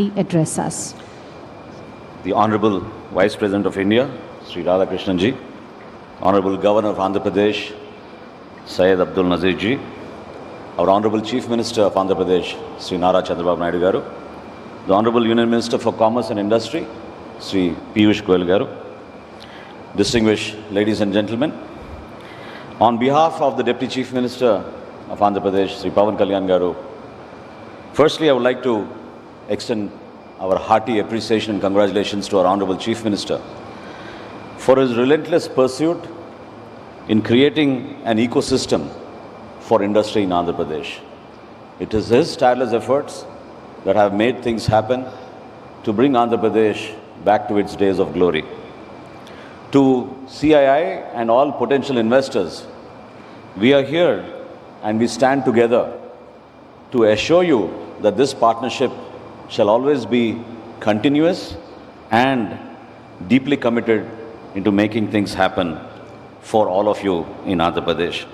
address us. The Honorable Vice President of India, Sri Radhakrishnan ji, Honorable Governor of Andhra Pradesh, Syed Abdul Nazir ji, our Honorable Chief Minister of Andhra Pradesh, Sri Nara Chandrababu Naidu garu, the Honorable Union Minister for Commerce and Industry, Sri Piyush Goyal garu, distinguished ladies and gentlemen, on behalf of the Deputy Chief Minister of Andhra Pradesh, Sri Pawan Kalyan garu, firstly I would like to extend our hearty appreciation and congratulations to our Honorable Chief Minister for his relentless pursuit in creating an ecosystem for industry in Andhra Pradesh. It is his tireless efforts that have made things happen to bring Andhra Pradesh back to its days of glory. To CII and all potential investors, we are here and we stand together to assure you that this partnership shall always be continuous and deeply committed into making things happen for all of you in Andhra Pradesh.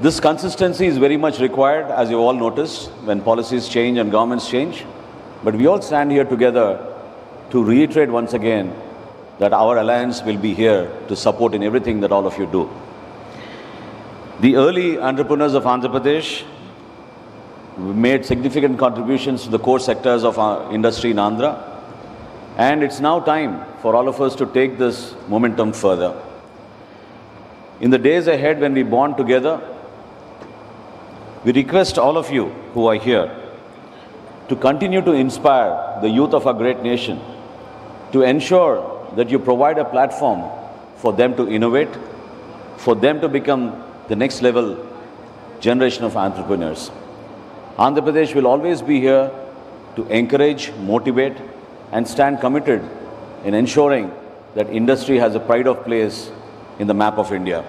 This consistency is very much required, as you all noticed, when policies change and governments change. But we all stand here together to reiterate once again that our alliance will be here to support in everything that all of you do. The early entrepreneurs of Andhra Pradesh made significant contributions to the core sectors of our industry in Andhra, and it's now time for all of us to take this momentum further. In the days ahead when we bond together, we request all of you who are here to continue to inspire the youth of our great nation, to ensure that you provide a platform for them to innovate, for them to become the next level generation of entrepreneurs. Andhra Pradesh will always be here to encourage, motivate, and stand committed in ensuring that industry has a pride of place in the map of India.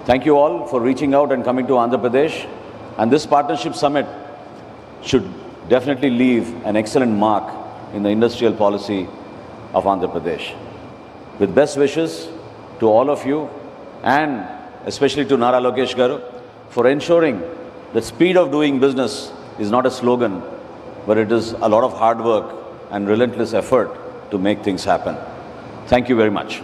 Thank you all for reaching out and coming to Andhra Pradesh, and this partnership summit should definitely leave an excellent mark in the industrial policy of Andhra Pradesh. With best wishes to all of you, and especially to Nara Lokesh garu, for ensuring that speed of doing business is not a slogan, but it is a lot of hard work and relentless effort to make things happen. Thank you very much.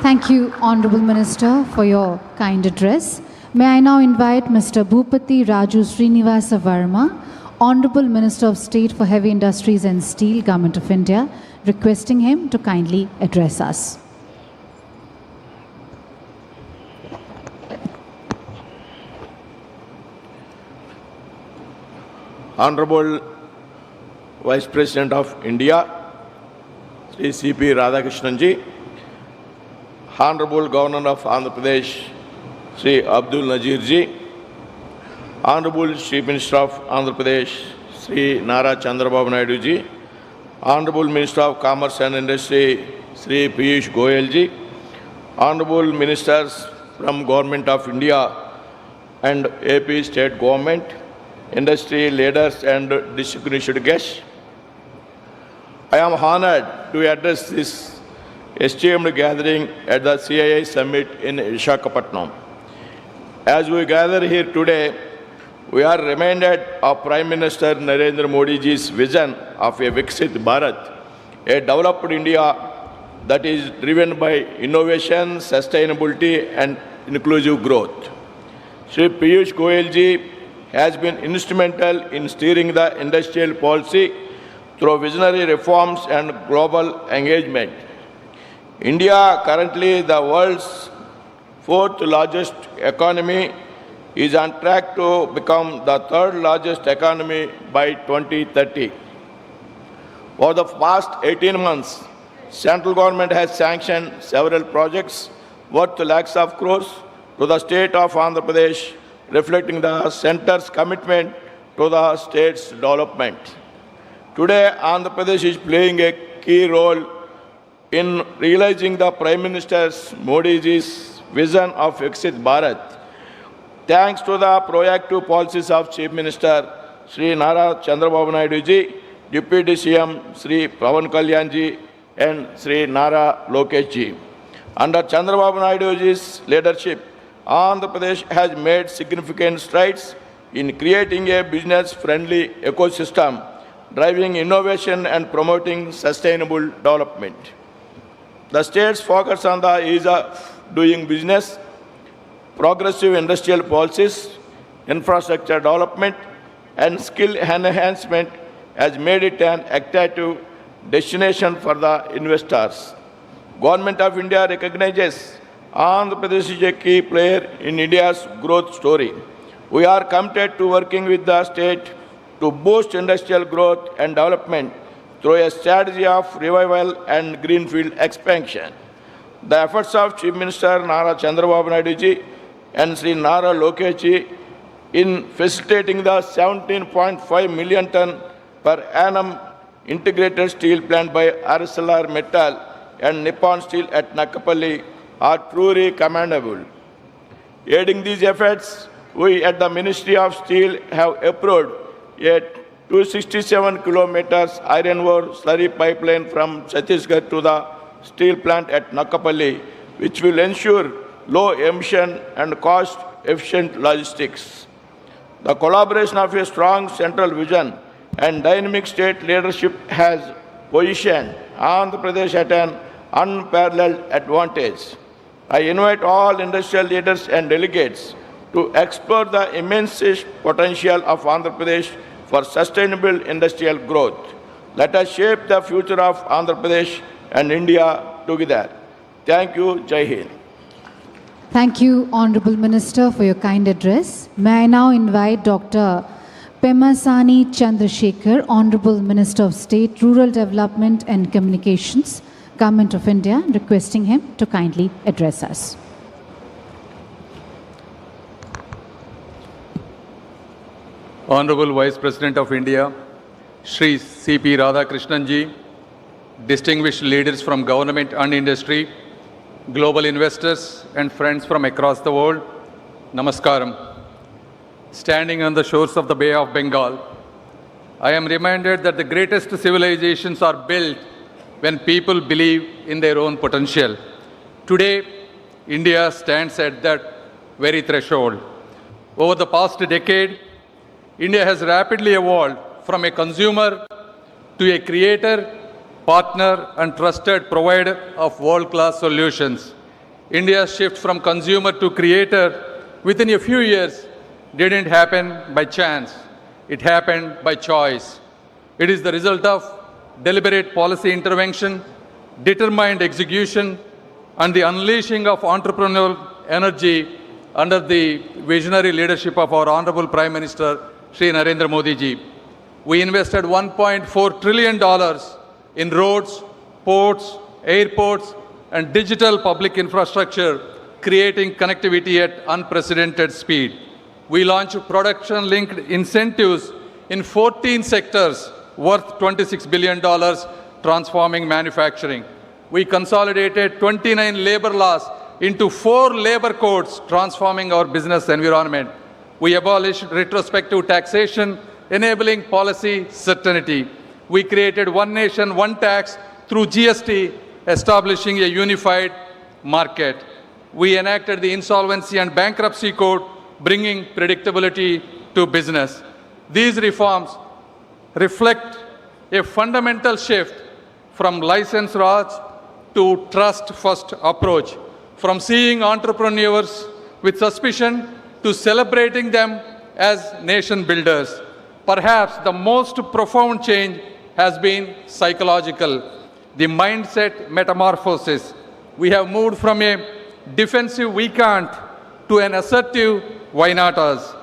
Thank you, Honorable Minister, for your kind address. May I now invite Mr. Bhupati Raju Srinivasa Verma, Honorable Minister of State for Heavy Industries and Steel, Government of India, requesting him to kindly address us. Honorable Vice President of India, Sri C.P. Radhakrishnan ji, Honorable Governor of Andhra Pradesh, Sri Abdul Nazir ji, Honorable Chief Minister of Andhra Pradesh, Sri Nara Chandrababu Naidu ji, Honorable Minister of Commerce and Industry, Sri Piyush Goyal ji, Honorable Ministers from Government of India and AP State Government, industry leaders and distinguished guests, I am honored to address this esteemed gathering at the CII Summit in Visakhapatnam. As we gather here today, we are reminded of Prime Minister Narendra Modi ji's vision of a Viksit Bharat, a developed India that is driven by innovation, sustainability and inclusive growth. Sri Piyush Goyal ji has been instrumental in steering the industrial policy through visionary reforms and global engagement. India, currently the world's fourth largest economy, is on track to become the third largest economy by 2030. For the past 18 months, central government has sanctioned several projects worth lakhs of crores to the state of Andhra Pradesh, reflecting the centre's commitment to the state's development. Today, Andhra Pradesh is playing a key role in realizing the Prime Minister Modi's vision of Viksit Bharat. Thanks to the proactive policies of Chief Minister Sri Nara Chandrababu Naidu ji, Deputy CM Sri Pawan Kalyan ji and Sri Nara Lokesh ji. Under Chandrababu Naidu ji's leadership, Andhra Pradesh has made significant strides in creating a business-friendly ecosystem, driving innovation and promoting sustainable development. The state's focus on the ease of doing business, progressive industrial policies, infrastructure development, and skill enhancement has made it an attractive destination for the investors. Government of India recognizes Andhra Pradesh is a key player in India's growth story. We are committed to working with the state to boost industrial growth and development through a strategy of revival and greenfield expansion. The efforts of Chief Minister Nara Chandrababu Naidu ji and Sri Nara Lokesh ji in facilitating the 17.5 million ton per annum integrated steel plant by ArcelorMittal and Nippon Steel at Nakapalli are truly commendable. Aiding these efforts, we at the Ministry of Steel have approved a 267 kilometers iron ore slurry pipeline from Chhattisgarh to the steel plant at Nakapalli, which will ensure low emission and cost-efficient logistics. The collaboration of a strong central vision and dynamic state leadership has positioned Andhra Pradesh at an unparalleled advantage. I invite all industrial leaders and delegates to explore the immense potential of Andhra Pradesh for sustainable industrial growth. Let us shape the future of Andhra Pradesh and India together. Thank you. Jai Hind. Thank you, Honorable Minister, for your kind address. May I now invite Dr. Pemasani Chandrasekhar, Honorable Minister of State, Rural Development and Communications, Government of India, requesting him to kindly address us. Honorable Vice President of India, Shri C.P. Radhakrishnan ji, distinguished leaders from government and industry, global investors and friends from across the world, Namaskaram. Standing on the shores of the Bay of Bengal, I am reminded that the greatest civilizations are built when people believe in their own potential. Today, India stands at that very threshold. Over the past decade, India has rapidly evolved from a consumer to a creator, partner, and trusted provider of world-class solutions. India's shift from consumer to creator within a few years didn't happen by chance. It happened by choice. It is the result of deliberate policy intervention, determined execution, and the unleashing of entrepreneurial energy under the visionary leadership of our Honorable Prime Minister, Shri Narendra Modi ji. We invested $1.4 trillion in roads, ports, airports, and digital public infrastructure, creating connectivity at unprecedented speed. We launched production-linked incentives in 14 sectors worth $26 billion, transforming manufacturing. We consolidated 29 labor laws into 4 labor codes, transforming our business environment. We abolished retrospective taxation, enabling policy certainty. We created one nation, one tax through GST, establishing a unified market. We enacted the Insolvency and Bankruptcy Code, bringing predictability to business. These reforms reflect a fundamental shift from license Raj to trust-first approach, from seeing entrepreneurs with suspicion to celebrating them as nation builders. Perhaps the most profound change has been psychological, the mindset metamorphosis. We have moved from a defensive we can't to an assertive why not us.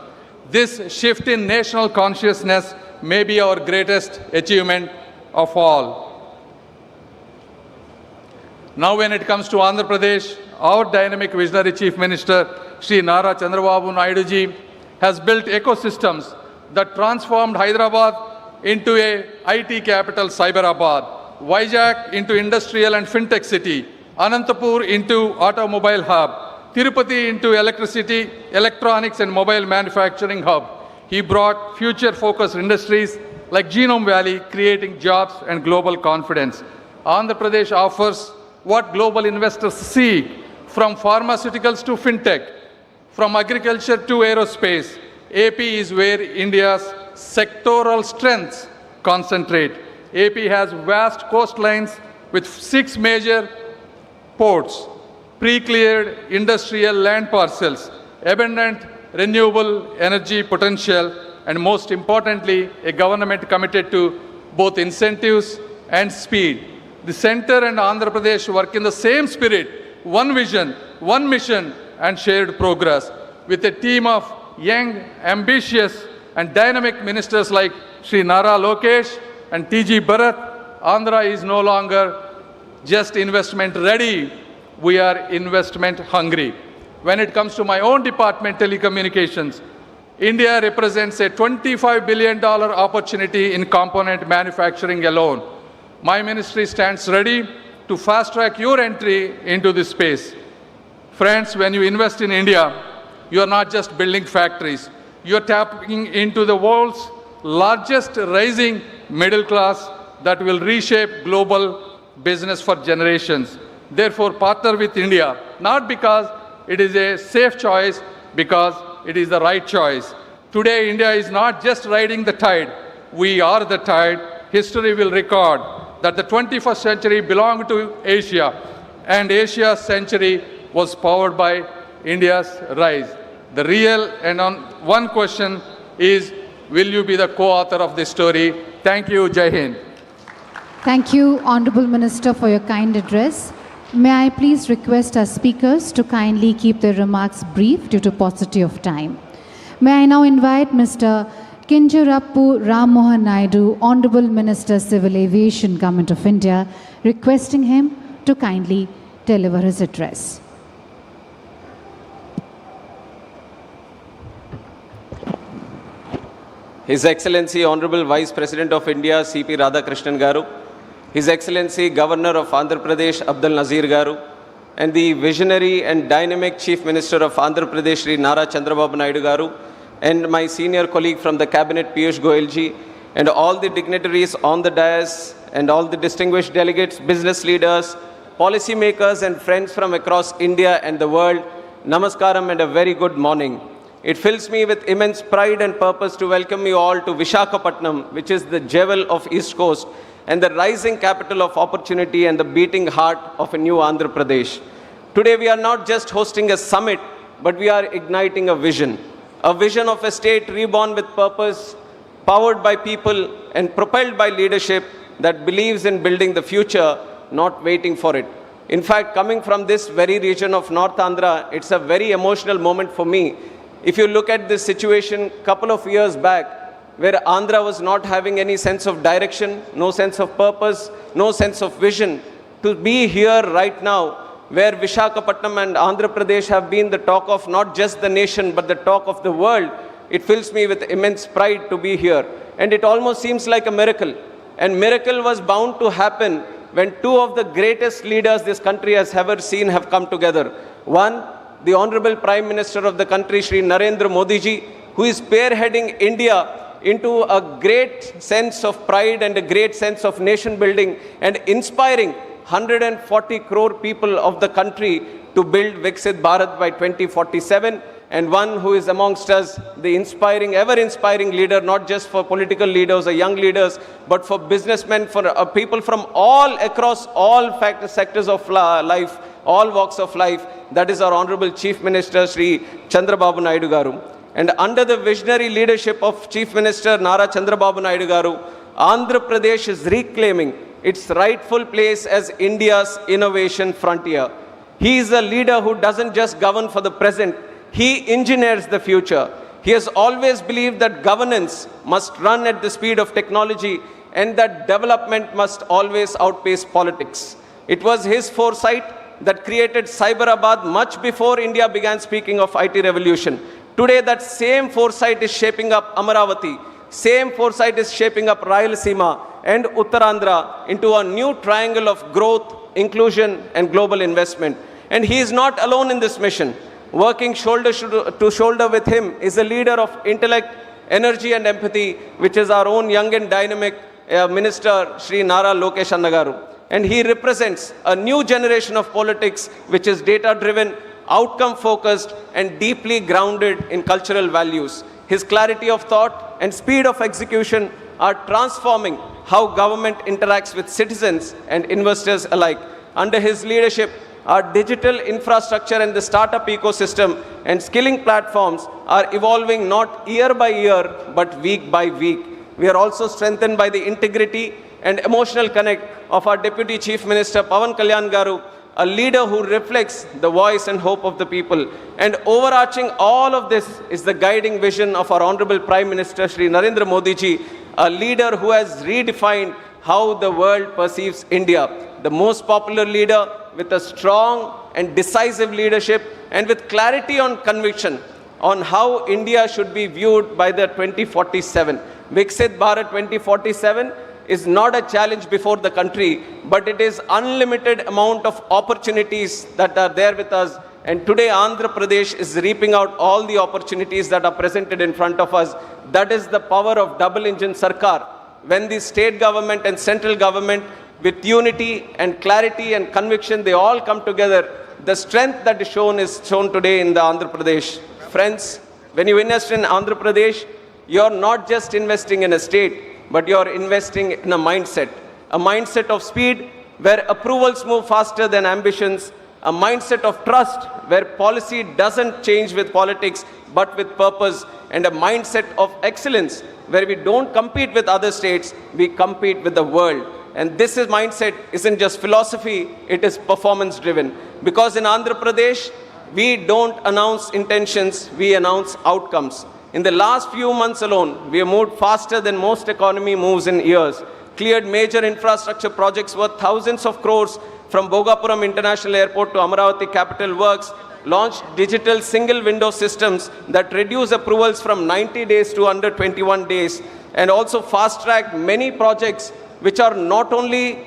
This shift in national consciousness may be our greatest achievement of all. Now when it comes to Andhra Pradesh, our dynamic visionary Chief Minister, Shri Nara Chandrababu Naidu ji, has built ecosystems that transformed Hyderabad into a IT capital, Cyberabad, Vizag into industrial and fintech city, Anantapur into automobile hub, Tirupati into electricity, electronics and mobile manufacturing hub. He brought future-focused industries like Genome Valley, creating jobs and global confidence. Andhra Pradesh offers what global investors seek, from pharmaceuticals to fintech, from agriculture to aerospace, AP is where India's sectoral strengths concentrate. AP has vast coastlines with 6 major ports, pre-cleared industrial land parcels, abundant renewable energy potential, and most importantly, a government committed to both incentives and speed. The center and Andhra Pradesh work in the same spirit, one vision, one mission, and shared progress. With a team of young, ambitious, and dynamic ministers like Sri Nara Lokesh and TG Bharat, Andhra is no longer just investment ready, we are investment hungry. When it comes to my own department, telecommunications, India represents a $25 billion opportunity in component manufacturing alone. My ministry stands ready to fast-track your entry into this space. Friends, when you invest in India, you are not just building factories. You are tapping into the world's largest rising middle class that will reshape global business for generations. Therefore, partner with India, not because it is a safe choice, because it is the right choice. Today, India is not just riding the tide. We are the tide. History will record that the 21st century belonged to Asia, and Asia's century was powered by India's rise. The real and on one question is, will you be the co-author of this story? Thank you. Jai Hind. Thank you, Honorable Minister, for your kind address. May I please request our speakers to kindly keep their remarks brief due to paucity of time. May I now invite Mr. Kinjarappu Ram Mohan Naidu, Honorable Minister, Civil Aviation, Government of India, requesting him to kindly deliver his address. His Excellency Honorable Vice President of India, C.P. Radhakrishnan Garu, His Excellency Governor of Andhra Pradesh, Abdul Nazir Garu, and the visionary and dynamic Chief Minister of Andhra Pradesh, Sri Nara Chandrababu Naidu Garu, and my senior colleague from the Cabinet, Piyush Goyal ji, and all the dignitaries on the dais, and all the distinguished delegates, business leaders, policy makers, and friends from across India and the world, Namaskaram and a very good morning. It fills me with immense pride and purpose to welcome you all to Visakhapatnam, which is the jewel of East Coast and the rising capital of opportunity and the beating heart of a new Andhra Pradesh. Today we are not just hosting a summit, but we are igniting a vision of a state reborn with purpose, powered by people and propelled by leadership that believes in building the future, not waiting for it. In fact, coming from this very region of North Andhra, it's a very emotional moment for me. If you look at this situation couple of years back, where Andhra was not having any sense of direction, no sense of purpose, no sense of vision, to be here right now, where Visakhapatnam and Andhra Pradesh have been the talk of not just the nation, but the talk of the world, it fills me with immense pride to be here. And it almost seems like a miracle. And miracle was bound to happen when two of the greatest leaders this country has ever seen have come together. One, the Honorable Prime Minister of the country, Sri Narendra Modi ji, who is spearheading India into a great sense of pride and a great sense of nation building and inspiring 140 crore people of the country to build Viksit Bharat by 2047. And one who is amongst us, the inspiring, ever-inspiring leader, not just for political leaders or young leaders, but for businessmen, for people from all across all sectors of life, all walks of life. That is our Honorable Chief Minister, Sri Chandrababu Naidu Garu. And under the visionary leadership of Chief Minister Nara Chandrababu Naidu Garu, Andhra Pradesh is reclaiming its rightful place as India's innovation frontier. He is a leader who doesn't just govern for the present, he engineers the future. He has always believed that governance must run at the speed of technology and that development must always outpace politics. It was his foresight that created Cyberabad much before India began speaking of IT revolution. Today, that same foresight is shaping up Amaravati. Same foresight is shaping up Rayalaseema and Uttarandhra into a new triangle of growth, inclusion, and global investment. And he is not alone in this mission. Working shoulder to shoulder with him is a leader of intellect, energy, and empathy, which is our own young and dynamic Minister, Sri Nara Lokesh Annagaru. And he represents a new generation of politics, which is data-driven, outcome-focused, and deeply grounded in cultural values. his clarity of thought and speed of execution are transforming how government interacts with citizens and investors alike. Under his leadership, our digital infrastructure and the startup ecosystem and skilling platforms are evolving not year by year, but week by week. We are also strengthened by the integrity and emotional connect of our Deputy Chief Minister Pawan Kalyan Garu, a leader who reflects the voice and hope of the people. And overarching all of this is the guiding vision of our Honorable Prime Minister Shri Narendra Modi ji, a leader who has redefined how the world perceives India. The most popular leader with a strong and decisive leadership and with clarity on conviction on how India should be viewed by the 2047. Viksit Bharat 2047 is not a challenge before the country, but it is unlimited amount of opportunities that are there with us. And today Andhra Pradesh is reaping out all the opportunities that are presented in front of us. That is the power of double engine Sarkar. When the state government and central government with unity and clarity and conviction, they all come together. The strength that is shown today in the Andhra Pradesh. Friends, when you invest in Andhra Pradesh, you're not just investing in a state, but you're investing in a mindset of speed where approvals move faster than ambitions, a mindset of trust where policy doesn't change with politics but with purpose, and a mindset of excellence where we don't compete with other states, we compete with the world. And this mindset isn't just philosophy, it is performance driven. Because in Andhra Pradesh, we don't announce intentions, we announce outcomes. In the last few months alone, we have moved faster than most economy moves in years, cleared major infrastructure projects worth thousands of crores from Bhogapuram International Airport to Amaravati Capital Works, launched digital single window systems that reduce approvals from 90 days to under 21 days, and also fast-tracked many projects which are not only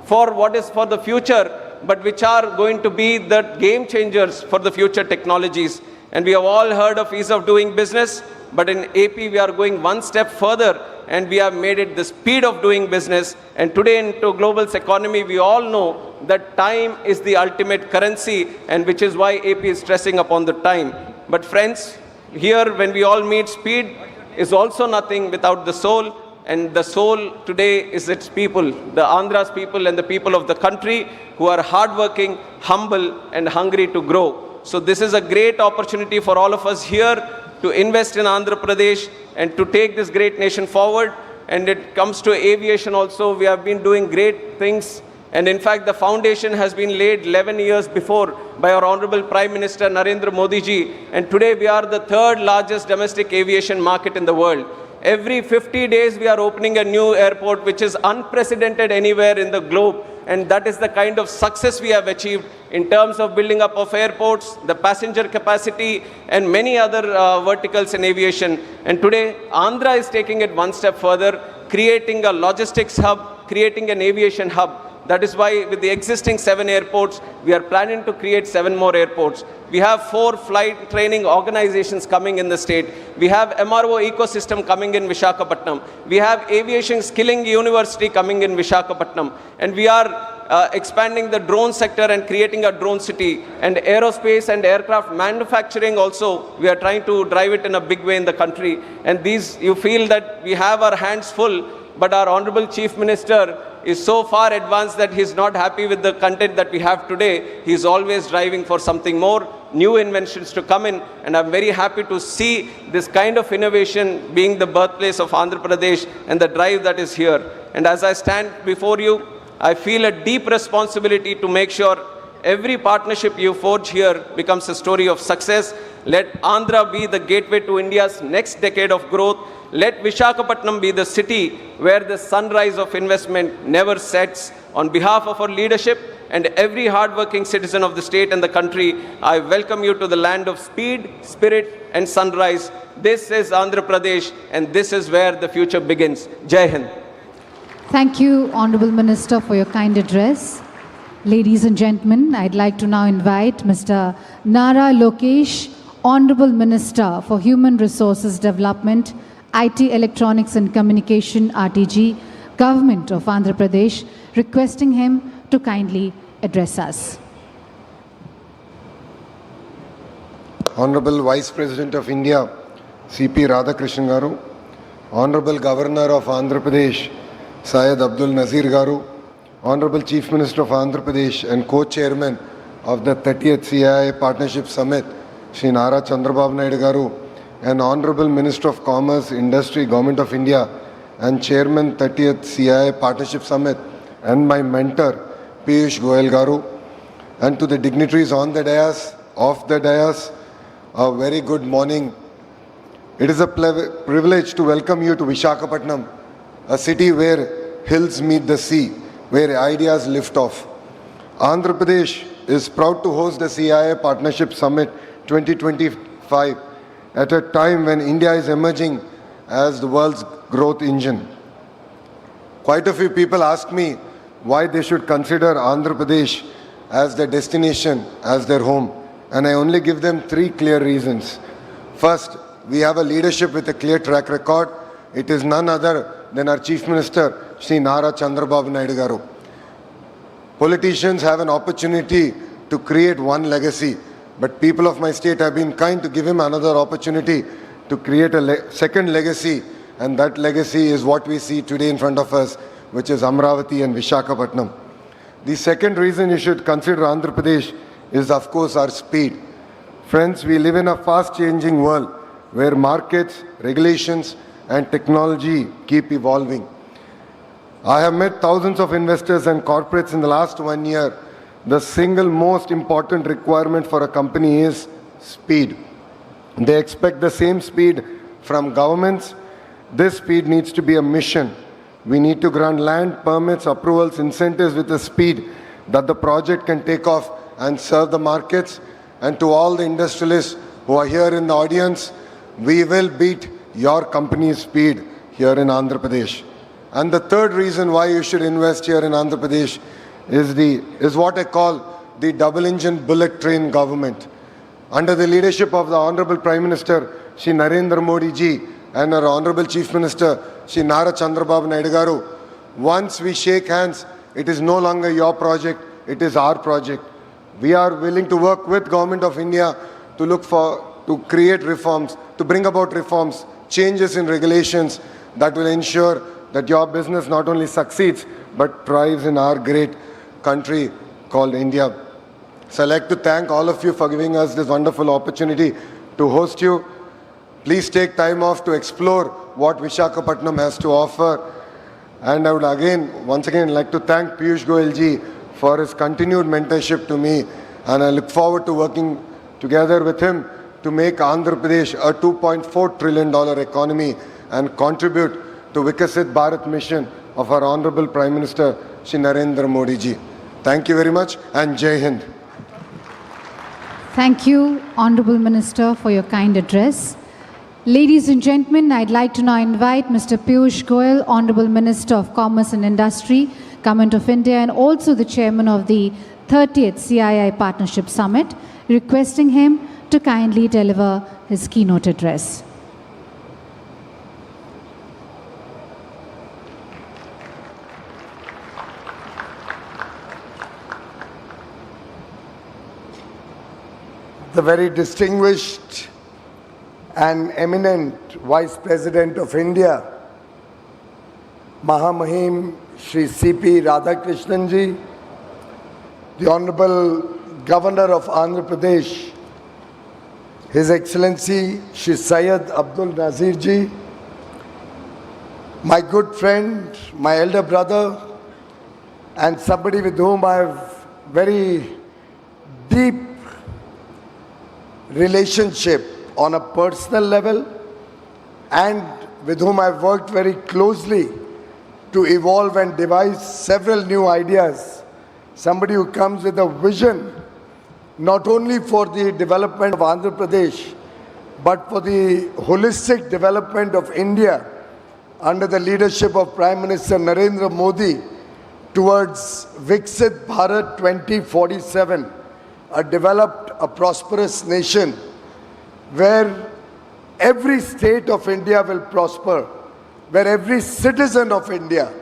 for what is for the future, but which are going to be the game changers for the future technologies. And we have all heard of ease of doing business, but in AP we are going one step further and we have made it the speed of doing business. And today into global economy, we all know that time is the ultimate currency, and which is why AP is stressing upon the time. But friends, here when we all meet, speed is also nothing without the soul. And the soul today is its people, the Andhra's people and the people of the country who are hardworking, humble and hungry to grow. So this is a great opportunity for all of us here to invest in Andhra Pradesh and to take this great nation forward. And it comes to aviation also, we have been doing great things. And in fact, the foundation has been laid 11 years before by our Honorable Prime Minister Narendra Modi ji. And today we are the third largest domestic aviation market in the world. Every 50 days we are opening a new airport, which is unprecedented anywhere in the globe. And that is the kind of success we have achieved in terms of building up of airports, the passenger capacity, and many other verticals in aviation. And today, Andhra is taking it one step further, creating a logistics hub, creating an aviation hub. That is why with the existing 7 airports, we are planning to create 7 more airports. We have 4 flight training organizations coming in the state. We have MRO ecosystem coming in Visakhapatnam. We have aviation skilling university coming in Visakhapatnam. And we are expanding the drone sector and creating a drone city. And aerospace and aircraft manufacturing also, we are trying to drive it in a big way in the country. And these, you feel that we have our hands full, but our Honorable Chief Minister is so far advanced that he's not happy with the content that we have today. He's always driving for something more, new inventions to come in, and I'm very happy to see this kind of innovation being the birthplace of Andhra Pradesh and the drive that is here. And as I stand before you, I feel a deep responsibility to make sure every partnership you forge here becomes a story of success. Let Andhra be the gateway to India's next decade of growth. Let Visakhapatnam be the city where the sunrise of investment never sets. On behalf of our leadership and every hardworking citizen of the state and the country, I welcome you to the land of speed, spirit and sunrise. This is Andhra Pradesh and this is where the future begins. Jai Hind. Thank you, Honorable Minister, for your kind address. Ladies and gentlemen, I'd like to now invite Mr. Nara Lokesh, Honorable Minister for Human Resources Development, IT, Electronics and Communication, RTG, Government of Andhra Pradesh, requesting him to kindly address us. Honorable Vice President of India, CP Radhakrishnan Garu, Honorable Governor of Andhra Pradesh, Syed Abdul Nazir Garu, Honorable Chief Minister of Andhra Pradesh and Co-Chairman of the 30th CII Partnership Summit, Shri Nara Chandrababu Naidu Garu, and Honorable Minister of Commerce, Industry, Government of India, and Chairman 30th CII Partnership Summit, and my mentor, Piyush Goyal Garu, and to the dignitaries on the dais, off the dais, a very good morning. It is a privilege to welcome you to Visakhapatnam, a city where hills meet the sea, where ideas lift off. Andhra Pradesh is proud to host the CII Partnership Summit 2025 at a time when India is emerging as the world's growth engine. Quite a few people ask me why they should consider Andhra Pradesh as their destination, as their home, and I only give them three clear reasons. First, we have a leadership with a clear track record. It is none other than our Chief Minister, Shri Nara Chandrababu Naidu Garu. Politicians have an opportunity to create one legacy, but people of my state have been kind to give him another opportunity to create a second legacy, and that legacy is what we see today in front of us, which is Amravati and Visakhapatnam. The second reason you should consider Andhra Pradesh is, of course, our speed. Friends, we live in a fast-changing world where markets, regulations, and technology keep evolving. I have met thousands of investors and corporates in the last 1 year. The single most important requirement for a company is speed. They expect the same speed from governments. This speed needs to be a mission. We need to grant land, permits, approvals, incentives with a speed that the project can take off and serve the markets. And to all the industrialists who are here in the audience, we will beat your company's speed here in Andhra Pradesh. And the third reason why you should invest here in Andhra Pradesh is what I call the double-engine bullet train government. Under the leadership of the Honorable Prime Minister, Shri Narendra Modi ji, and our Honorable Chief Minister, Shri Nara Chandrababu Naidu Garu, once we shake hands, it is no longer your project, it is our project. We are willing to work with Government of India to create reforms, to bring about reforms, changes in regulations that will ensure that your business not only succeeds, but thrives in our great country called India. So I'd like to thank all of you for giving us this wonderful opportunity to host you. Please take time off to explore what Visakhapatnam has to offer. And I would once again like to thank Piyush Goyal ji for his continued mentorship to me. And I look forward to working together with him to make Andhra Pradesh a $2.4 trillion economy and contribute to Vikasit Bharat mission of our Honorable Prime Minister, Shri Narendra Modi ji. Thank you very much, and Jai Hind. Thank you, Honorable Minister, for your kind address. Ladies and gentlemen, I'd like to now invite Mr. Piyush Goyal, Honorable Minister of Commerce and Industry, Government of India, and also the Chairman of the 30th CII Partnership Summit, requesting him to kindly deliver his keynote address. The very distinguished and eminent Vice President of India, Mahamahim Shri C.P. Radhakrishnan ji, the Honorable Governor of Andhra Pradesh, His Excellency Shri Syed Abdul Nazir ji, my good friend, my elder brother, and somebody with whom I have very deep relationship on a personal level and with whom I've worked very closely to evolve and devise several new ideas. Somebody who comes with a vision not only for the development of Andhra Pradesh but for the holistic development of India under the leadership of Prime Minister Narendra Modi towards Viksit Bharat 2047, a developed, a prosperous nation where every state of India will prosper, where every citizen of India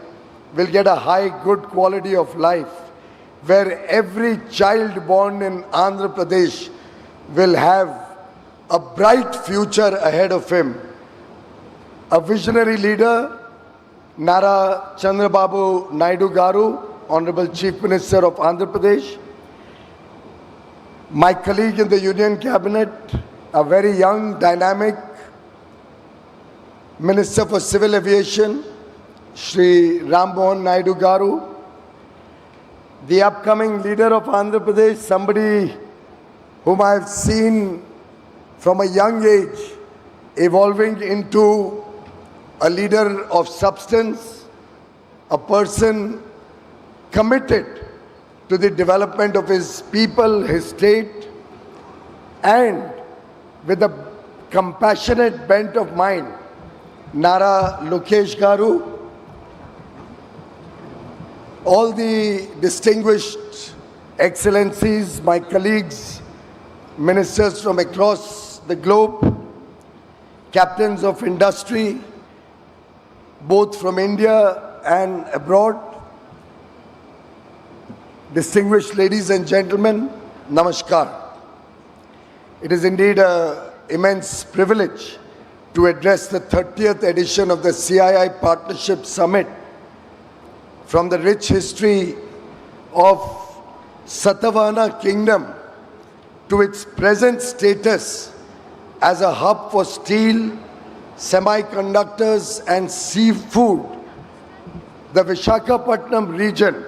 will get a high, good quality of life, where every child born in Andhra Pradesh will have a bright future ahead of him. A visionary leader, Nara Chandrababu Naidu Garu, Honorable Chief Minister of Andhra Pradesh, my colleague in the Union Cabinet, a very young, dynamic Minister for Civil Aviation, Shri Rammohan Naidu Garu, the upcoming leader of Andhra Pradesh, somebody whom I have seen from a young age evolving into a leader of substance, a person committed to the development of his people, his state, and with a compassionate bent of mind, Nara Lokesh Garu, all the distinguished excellencies, my colleagues, ministers from across the globe, captains of industry, both from India and abroad, distinguished ladies and gentlemen, namaskar. It is indeed an immense privilege to address the 30th edition of the CII Partnership Summit from the rich history of Satavahana Kingdom to its present status as a hub for steel, semiconductors and seafood. The Visakhapatnam region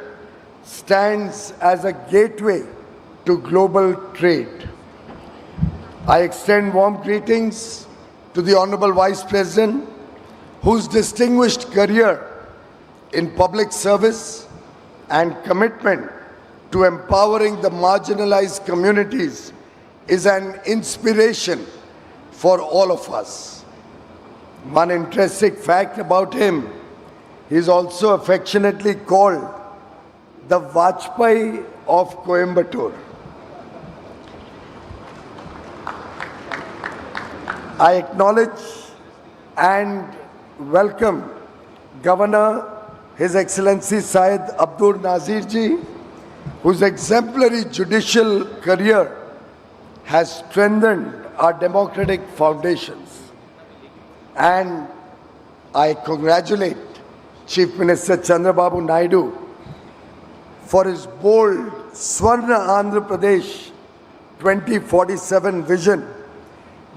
stands as a gateway to global trade. I extend warm greetings to the Honorable Vice President, whose distinguished career in public service and commitment to empowering the marginalized communities is an inspiration for all of us. One interesting fact about him, he is also affectionately called the Vajpayee of Coimbatore. I acknowledge and welcome Governor His Excellency Syed Abdur Nazir Ji, whose exemplary judicial career has strengthened our democratic foundations. And I congratulate Chief Minister Chandrababu Naidu for his bold Swarna Andhra Pradesh 2047 vision,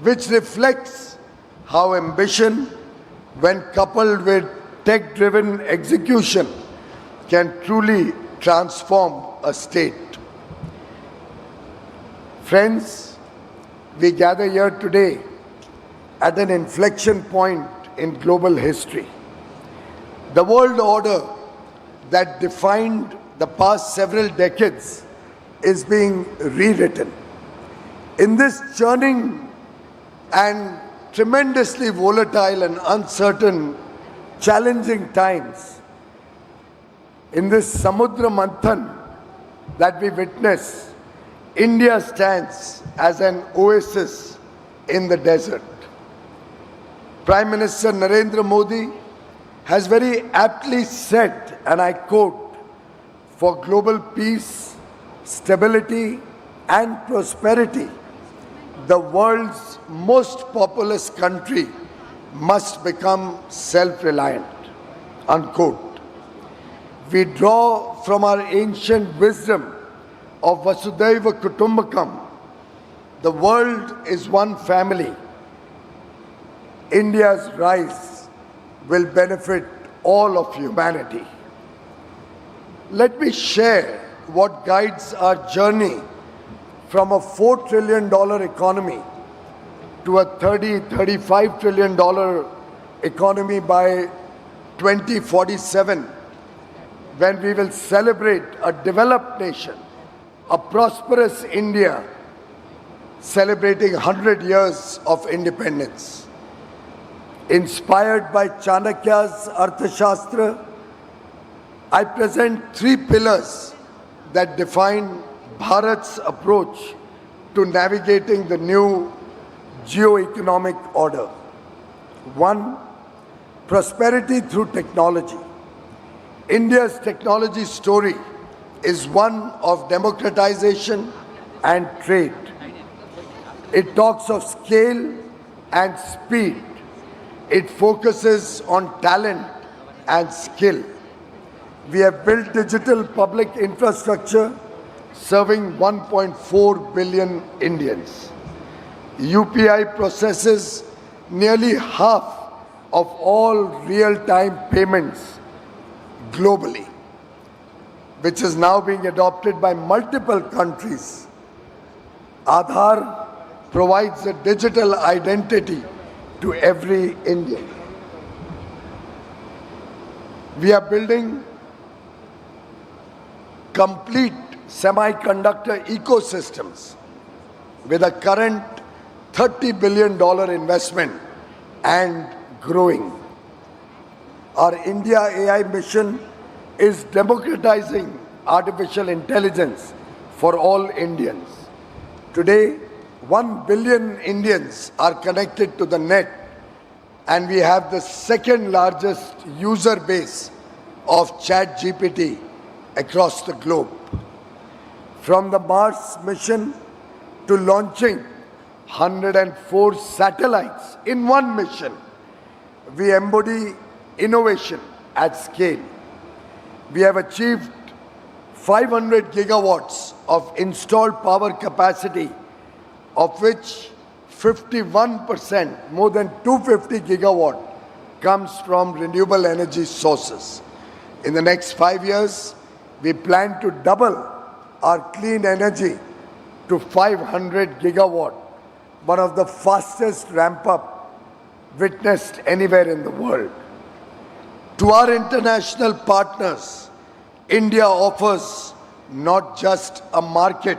which reflects how ambition, when coupled with tech-driven execution, can truly transform a state. Friends, we gather here today at an inflection point in global history. The world order that defined the past several decades is being rewritten. In this churning and tremendously volatile and uncertain, challenging times, in this Samudra Manthan that we witness, India stands as an oasis in the desert. Prime Minister Narendra Modi has very aptly said, and I quote, "For global peace, stability and prosperity, the world's most populous country must become self-reliant," unquote. We draw from our ancient wisdom of Vasudhaiva Kutumbakam. The world is one family. India's rise will benefit all of humanity. Let me share what guides our journey from a $4 trillion economy to a $35 trillion economy by 2047, when we will celebrate a developed nation, a prosperous India, celebrating 100 years of independence. Inspired by Chanakya's Arthashastra, I present three pillars that define Bharat's approach to navigating the new geo-economic order. One, prosperity through technology. India's technology story is one of democratization and trade. It talks of scale and speed. It focuses on talent and skill. We have built digital public infrastructure serving 1.4 billion Indians. UPI processes nearly half of all real-time payments globally, which is now being adopted by multiple countries. Aadhaar provides a digital identity to every Indian. We are building complete semiconductor ecosystems with a current $30 billion investment and growing. Our India AI mission is democratizing artificial intelligence for all Indians. Today, 1 billion Indians are connected to the net, and we have the second largest user base of ChatGPT across the globe. From the Mars mission to launching 104 satellites in one mission, we embody innovation at scale. We have achieved 500 gigawatts of installed power capacity, of which 51%, more than 250 gigawatt, comes from renewable energy sources. In the next 5 years, we plan to double our clean energy to 500 gigawatt, one of the fastest ramp-up witnessed anywhere in the world. To our international partners, India offers not just a market,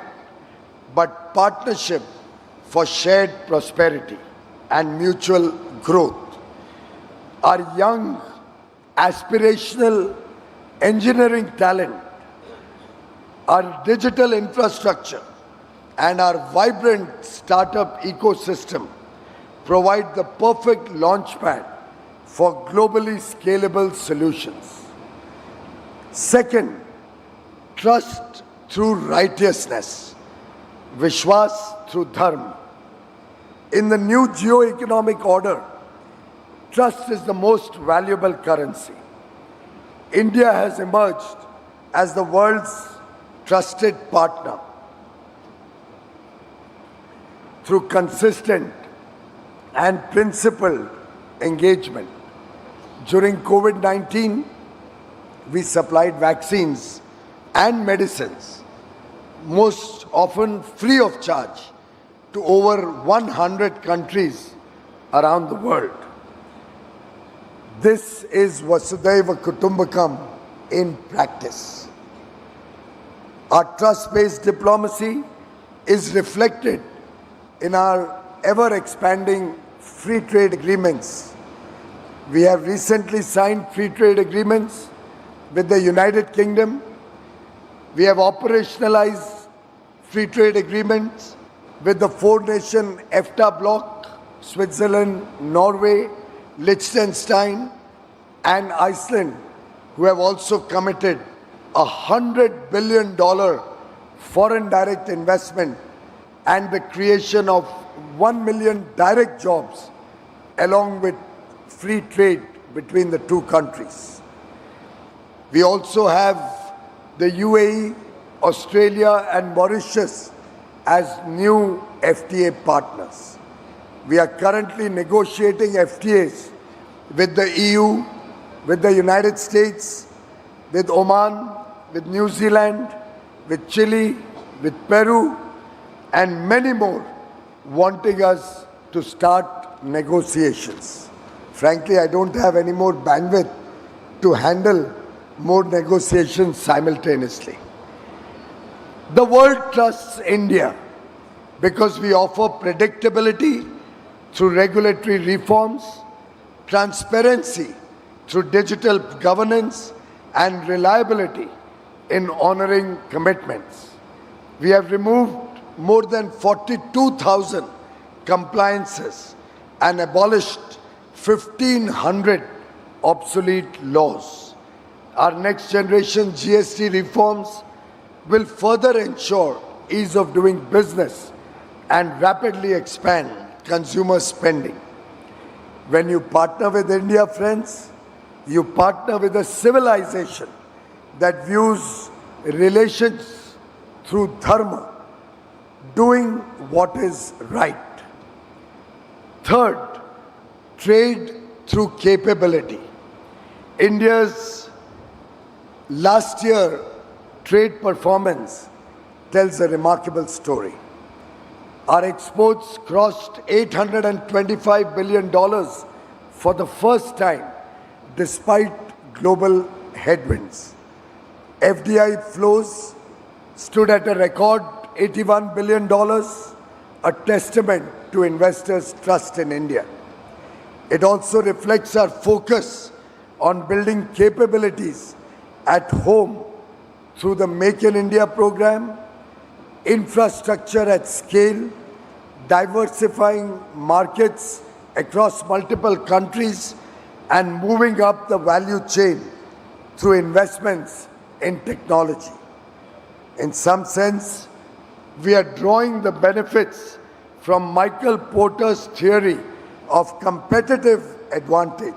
but partnership for shared prosperity and mutual growth. Our young, aspirational engineering talent, our digital infrastructure, and our vibrant startup ecosystem provide the perfect launchpad for globally scalable solutions. Second, trust through righteousness, Vishwas through Dharma. In the new geo-economic order, trust is the most valuable currency. India has emerged as the world's trusted partner through consistent and principled engagement. During COVID-19, we supplied vaccines and medicines, most often free of charge, to over 100 countries around the world. This is Vasudhaiva Kutumbakam in practice. Our trust-based diplomacy is reflected in our ever-expanding free trade agreements. We have recently signed free trade agreements with the United Kingdom. We have operationalized free trade agreements with the four-nation EFTA bloc, Switzerland, Norway, Liechtenstein, and Iceland, who have also committed $100 billion foreign direct investment and the creation of 1 million direct jobs, along with free trade between the two countries. We also have the UAE, Australia, and Mauritius as new FTA partners. We are currently negotiating FTAs with the EU, with the United States, with Oman, with New Zealand, with Chile, with Peru, and many more, wanting us to start negotiations. Frankly, I don't have any more bandwidth to handle more negotiations simultaneously. The world trusts India because we offer predictability through regulatory reforms, transparency through digital governance, and reliability in honoring commitments. We have removed more than 42,000 compliances and abolished 1,500 obsolete laws. Our next generation GST reforms will further ensure ease of doing business, and rapidly expand consumer spending. When you partner with India, friends, you partner with a civilization that views relations through dharma, doing what is right. Third, trade through capability. India's last year trade performance tells a remarkable story. Our exports crossed $825 billion for the first time despite global headwinds. FDI flows stood at a record $81 billion, a testament to investors' trust in India. It also reflects our focus on building capabilities at home through the Make in India program, infrastructure at scale, diversifying markets across multiple countries, and moving up the value chain through investments in technology. In some sense, we are drawing the benefits from Michael Porter's theory of competitive advantage.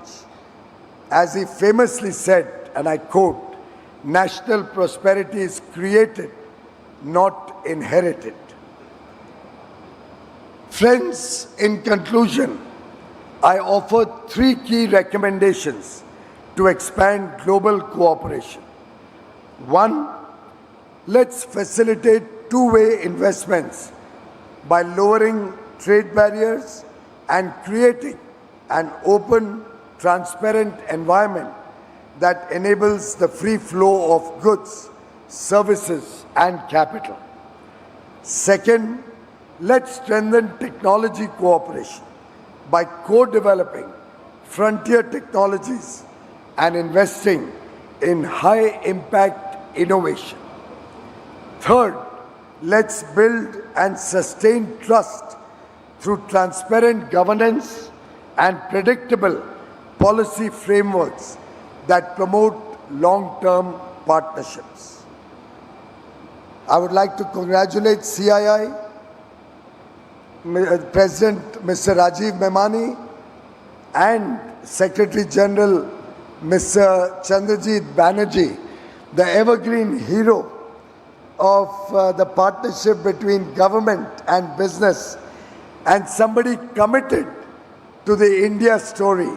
As he famously said, and I quote, "National prosperity is created, not inherited." Friends, in conclusion, I offer 3 key recommendations to expand global cooperation. 1, let's facilitate two-way investments by lowering trade barriers and creating an open, transparent environment that enables the free flow of goods, services, and capital. Second, let's strengthen technology cooperation by co-developing frontier technologies and investing in high-impact innovation. Third, let's build and sustain trust through transparent governance and predictable policy frameworks that promote long-term partnerships. I would like to congratulate CII, President Mr. Rajiv Memani, and Secretary General Mr. Chandrajit Banerjee, the evergreen hero of the partnership between government and business, and somebody committed to the India story,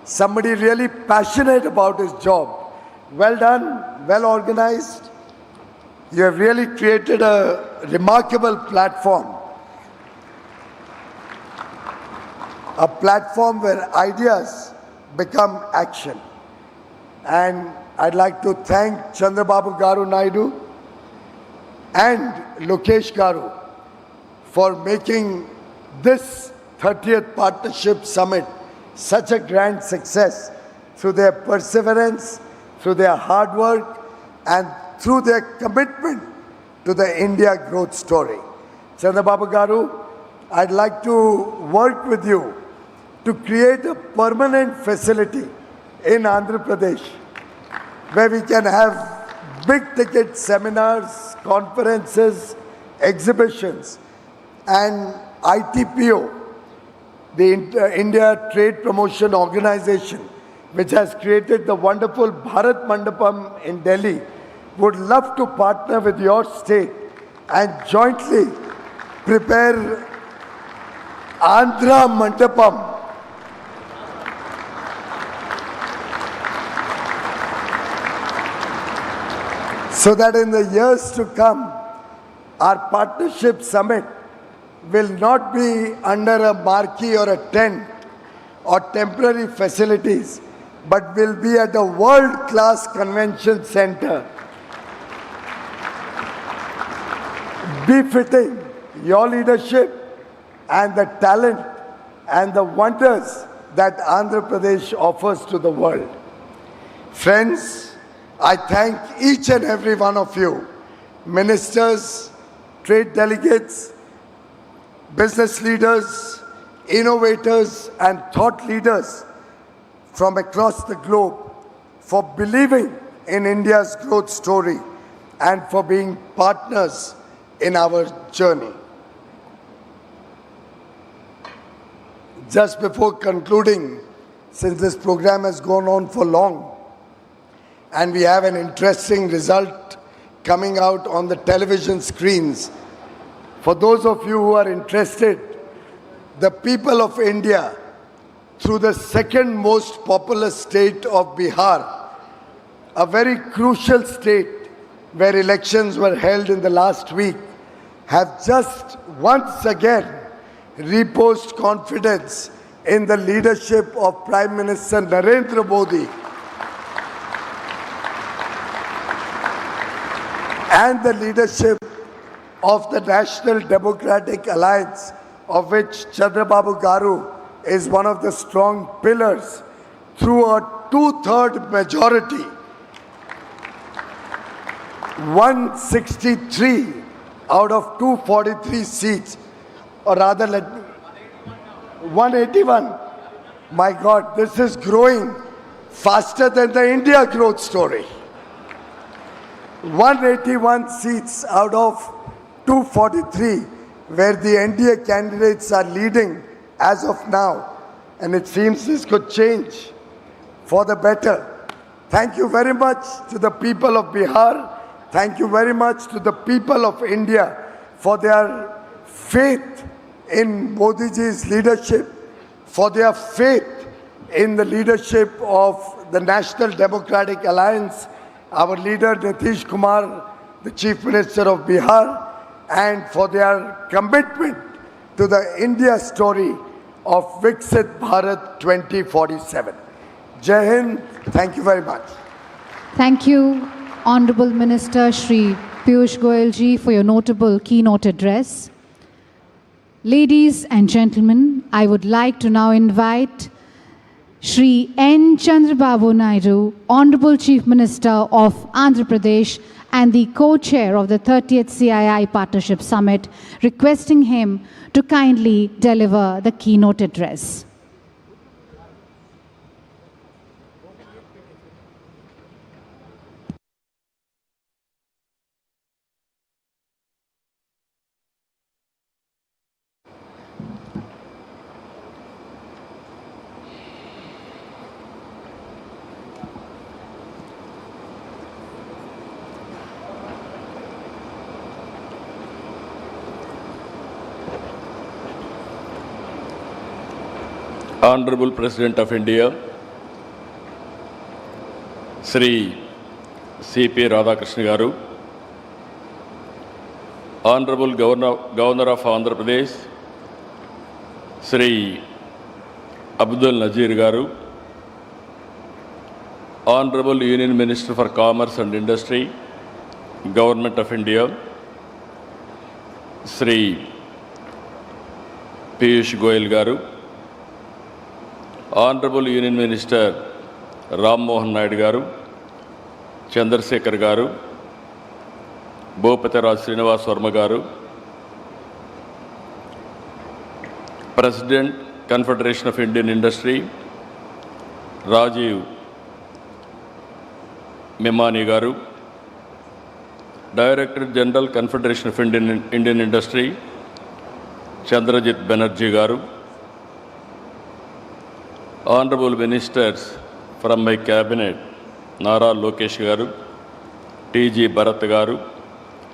somebody really passionate about his job. Well done, well organized. You have really created a remarkable platform. A platform where ideas become action. And I'd like to thank Chandrababu Garu Naidu and Lokesh Garu for making this 30th Partnership Summit such a grand success through their perseverance, through their hard work, and through their commitment to the India growth story. Chandrababu Garu, I'd like to work with you to create a permanent facility in Andhra Pradesh where we can have big ticket seminars, conferences, exhibitions, and ITPO, the India Trade Promotion Organization, which has created the wonderful Bharat Mandapam in Delhi, would love to partner with your state and jointly prepare Andhra Mandapam, so that in the years to come, our partnership summit will not be under a marquee or a tent or temporary facilities, but will be at a world-class convention center, befitting your leadership and the talent and the wonders that Andhra Pradesh offers to the world. Friends, I thank each and every one of you, ministers, trade delegates, business leaders, innovators, and thought leaders from across the globe for believing in India's growth story and for being partners in our journey. just before concluding, since this program has gone on for long, and we have an interesting result coming out on the television screens. For those of you who are interested, the people of India, through the second most populous state of Bihar, a very crucial state where elections were held in the last week, have just once again reposed confidence in the leadership of Prime Minister Narendra Modi and the leadership of the National Democratic Alliance, of which Chandrababu Garu is one of the strong pillars, through a two-third majority. 163 out of 243 seats, or rather, 181. My God, this is growing faster than the India growth story. 181 seats out of 243, where the NDA candidates are leading as of now, and it seems this could change for the better. Thank you very much to the people of Bihar. Thank you very much to the people of India for their faith in Modi ji's leadership, for their faith in the leadership of the National Democratic Alliance, our leader Nitish Kumar, the Chief Minister of Bihar, and for their commitment to the India story of Viksit Bharat 2047. Jai Hind, thank you very much. Thank you, Honorable Minister Shri Piyush Goyal ji, for your notable keynote address. Ladies and gentlemen, I would like to now invite Shri N. Chandrababu Naidu, Honorable Chief Minister of Andhra Pradesh and the co-chair of the 30th CII Partnership Summit, requesting him to kindly deliver the keynote address. Honorable President of India, Sri C.P. Radhakrishnan Garu, Honorable Governor of Andhra Pradesh, Sri Abdul Nazir Garu, Honorable Union Minister for Commerce and Industry, Government of India, Sri Piyush Goyal Garu, Honorable Union Minister Ram Mohan Naidu Garu, Chandrasekhar Garu, Bhupatiraj Srinivas Verma Garu, President, Confederation of Indian Industry, Rajiv Memani Garu, Director General, Confederation of Indian Industry, Chandrajit Banerjee Garu, Honorable Ministers from my cabinet, Nara Lokesh Garu, T.G. Bharat Garu,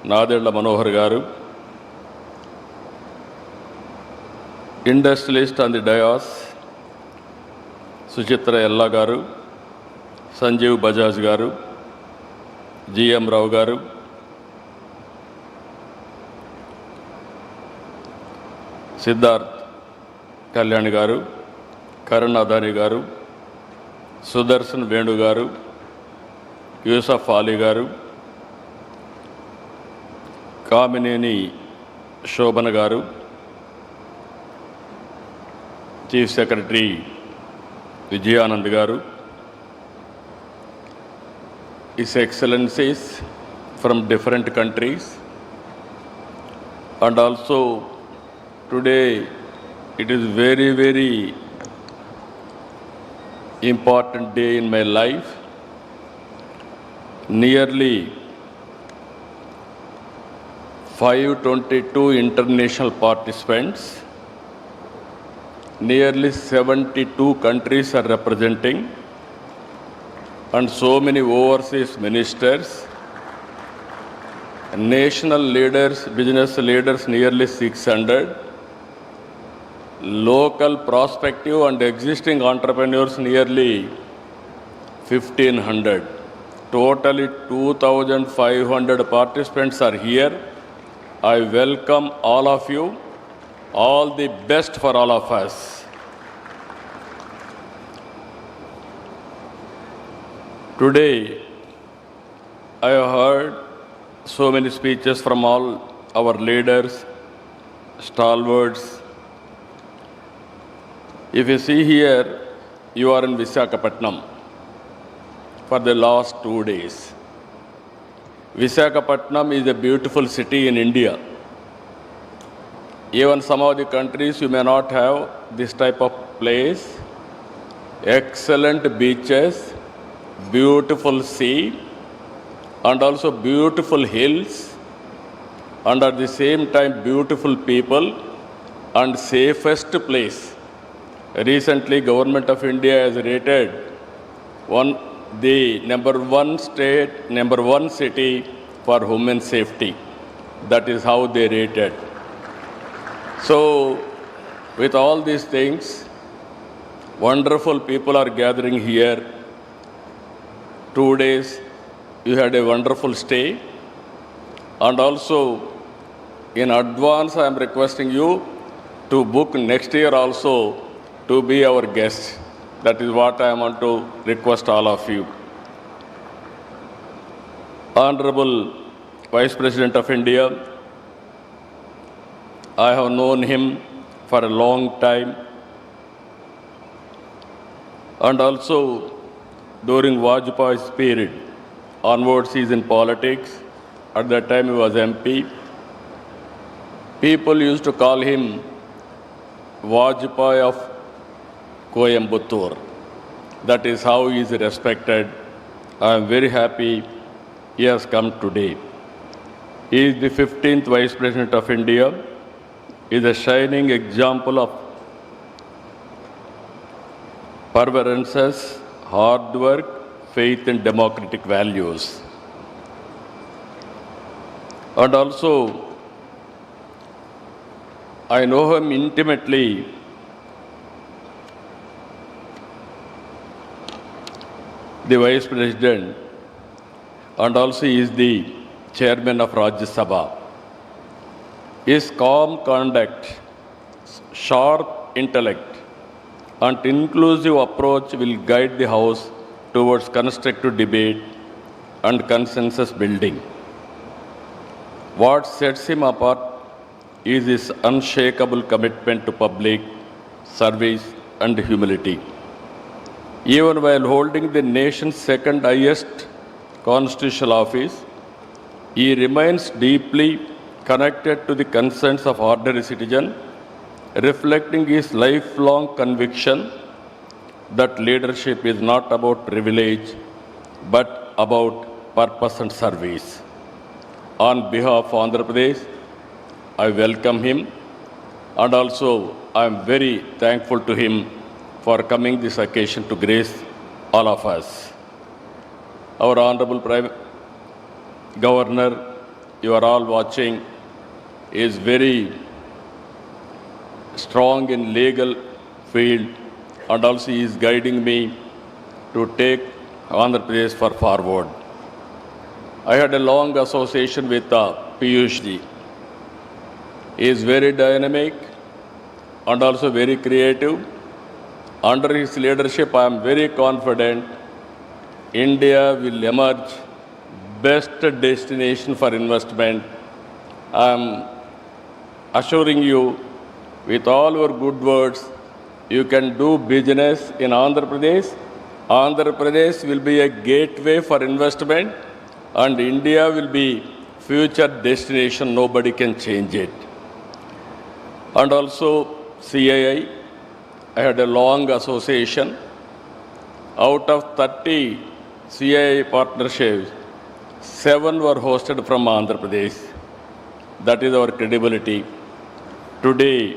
Nadella Manohar Garu, industrialist on the dais, Suchitra Ella Garu, Sanjeev Bajaj Garu, G.M. Rao Garu, Siddharth Kalyan Garu, Karan Adani Garu, Sudarshan Venu Garu, Yusuf Ali Garu, Kamineni Shobana Garu, Chief Secretary Vijayanand Garu, His Excellencies from different countries, and also today it is very, very important day in my life. Nearly 522 international participants nearly 72 countries are representing, and so many overseas ministers, national leaders, business leaders, nearly 600, local prospective and existing entrepreneurs, nearly 1,500. Totally 2,500 participants are here. I welcome all of you. All the best for all of us. Today, I have heard so many speeches from all our leaders, stalwarts. If you see here, you are in Visakhapatnam for the last 2 days. Visakhapatnam is a beautiful city in India. Even some of the countries you may not have this type of place. Excellent beaches, beautiful sea, and also beautiful hills, and at the same time beautiful people and safest place. Recently, Government of India has rated the number one city for human safety. That is how they rated. So, with all these things, wonderful people are gathering here. 2 days, you had a wonderful stay. And also, in advance, I am requesting you to book next year also to be our guest. That is what I want to request all of you. Honorable Vice President of India, I have known him for a long time, and also during Vajpayee's period onwards he is in politics. At that time he was MP. People used to call him Vajpayee of Coimbatore. That is how he is respected. I am very happy he has come today. He is the 15th Vice President of India. He is a shining example of perseverance, hard work, faith in democratic values. And also, I know him intimately. The Vice President, and also he is the Chairman of Rajya Sabha. His calm conduct, sharp intellect, and inclusive approach will guide the House towards constructive debate and consensus building. What sets him apart is his unshakable commitment to public service and humility. Even while holding the nation's second highest constitutional office, he remains deeply connected to the concerns of ordinary citizens, reflecting his lifelong conviction that leadership is not about privilege, but about purpose and service. On behalf of Andhra Pradesh, I welcome him, and also I am very thankful to him for coming this occasion to grace all of us. Our Honorable Prime Governor, you are all watching, is very strong in legal field, and also he is guiding me to take Andhra Pradesh forward. I had a long association with Piyush ji. He is very dynamic and also very creative. Under his leadership, I am very confident India will emerge best destination for investment. I am assuring you, with all your good words, you can do business in Andhra Pradesh. Andhra Pradesh will be a gateway for investment, and India will be future destination. Nobody can change it. And also CII, I had a long association. Out of 30 CII partnerships, 7 were hosted from Andhra Pradesh. That is our credibility. Today,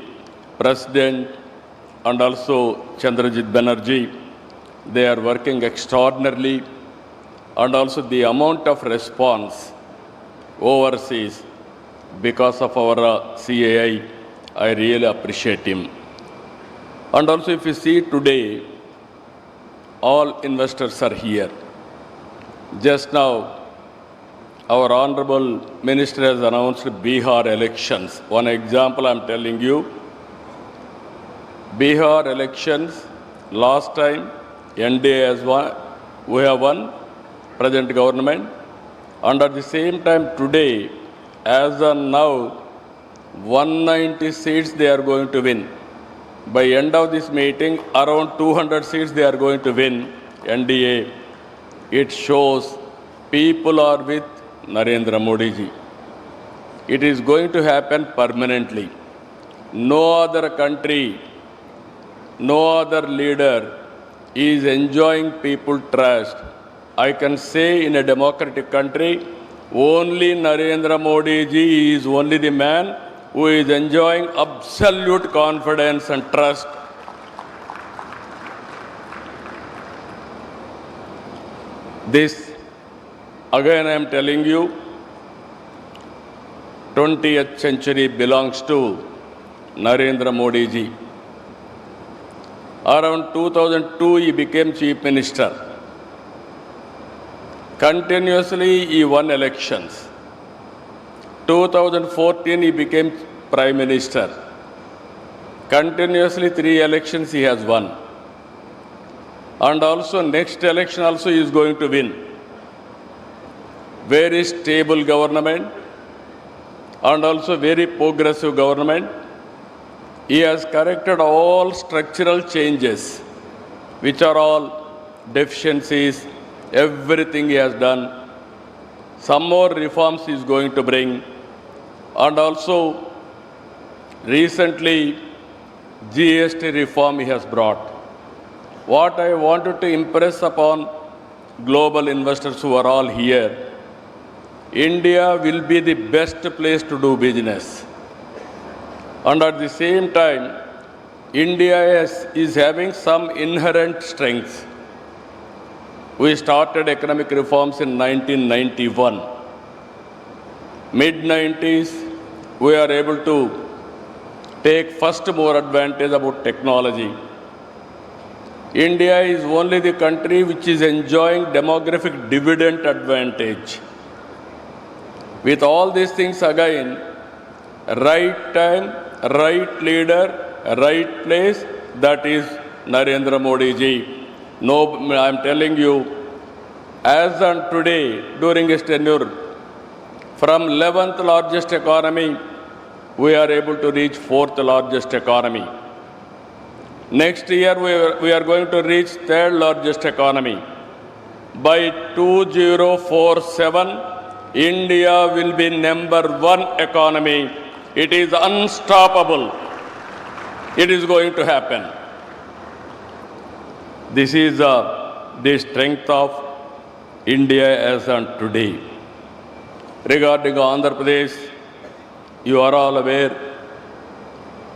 President and also Chandrajit Banerjee. They are working extraordinarily, and also the amount of response overseas because of our CAI, I really appreciate him. And also if you see today, all investors are here. Just now, our Honorable Minister has announced Bihar elections. One example I'm telling you, Bihar elections, last time NDA has won, we have won, present government, and at the same time today, as of now, 190 seats they are going to win. By end of this meeting, around 200 seats they are going to win, NDA. It shows people are with Narendra Modi ji. It is going to happen permanently. No other country, no other leader is enjoying people trust. I can say in a democratic country, only Narendra Modi ji is only the man who is enjoying absolute confidence and trust. This, again I am telling you, 20th century belongs to Narendra Modi ji. Around 2002, he became Chief Minister. Continuously, he won elections. 2014, he became Prime Minister. Continuously, 3 elections he has won. And also, next election also he is going to win. Very stable government and also very progressive government. He has corrected all structural changes, which are all deficiencies, everything he has done. Some more reforms he is going to bring. And also, recently, GST reform he has brought. What I wanted to impress upon global investors who are all here, India will be the best place to do business. And at the same time, India is having some inherent strengths. We started economic reforms in 1991. Mid-90s, we are able to take first more advantage about technology. India is only the country which is enjoying demographic dividend advantage. With all these things again, right time, right leader, right place, that is Narendra Modi ji. No, I am telling you, as on today, during his tenure, from 11th largest economy, we are able to reach 4th largest economy. Next year, we are going to reach 3rd largest economy. By 2047, India will be #1 economy. It is unstoppable. It is going to happen. This is the strength of India as on today. Regarding Andhra Pradesh, you are all aware,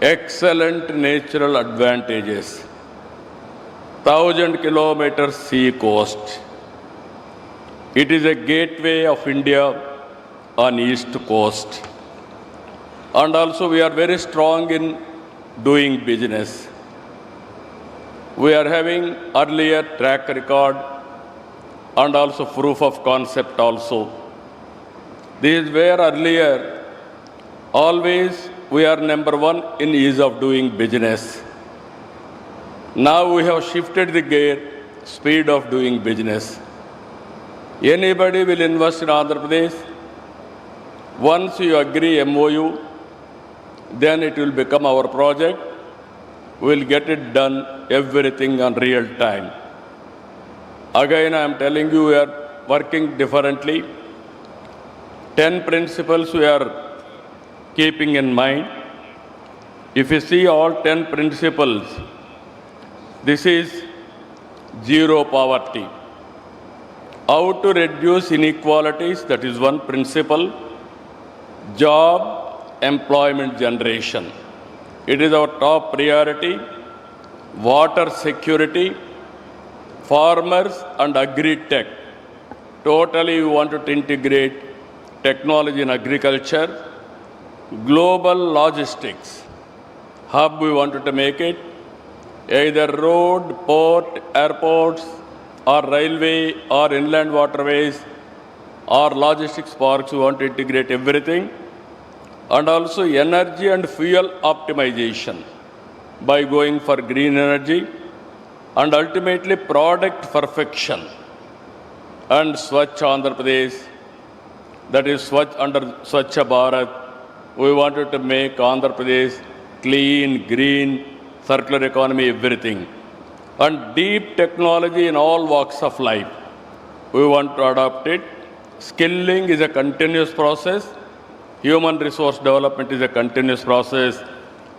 excellent natural advantages. 1,000 kilometers sea coast. It is a gateway of India on east coast. And also we are very strong in doing business. We are having earlier track record and also proof of concept also. This is where earlier always we are #1 in ease of doing business. Now we have shifted the gear, speed of doing business. Anybody will invest in Andhra Pradesh. Once you agree MOU, then it will become our project. We will get it done, everything on real time. Again, I am telling you, we are working differently. 10 principles we are keeping in mind. If you see all 10 principles, this is zero poverty. How to reduce inequalities, that is one principle. Job, employment generation. It is our top priority. water security, farmers and agri-tech. Totally, we wanted to integrate technology in agriculture, global logistics hub we wanted to make it, either road, port, airports, or railway, or inland waterways, or logistics parks, we want to integrate everything. And also energy and fuel optimization by going for green energy, and ultimately product perfection. And Swachh Andhra Pradesh, that is Swachh under Swachh Bharat, we wanted to make Andhra Pradesh clean, green, circular economy, everything. And deep technology in all walks of life. We want to adopt it. Skilling is a continuous process. Human resource development is a continuous process.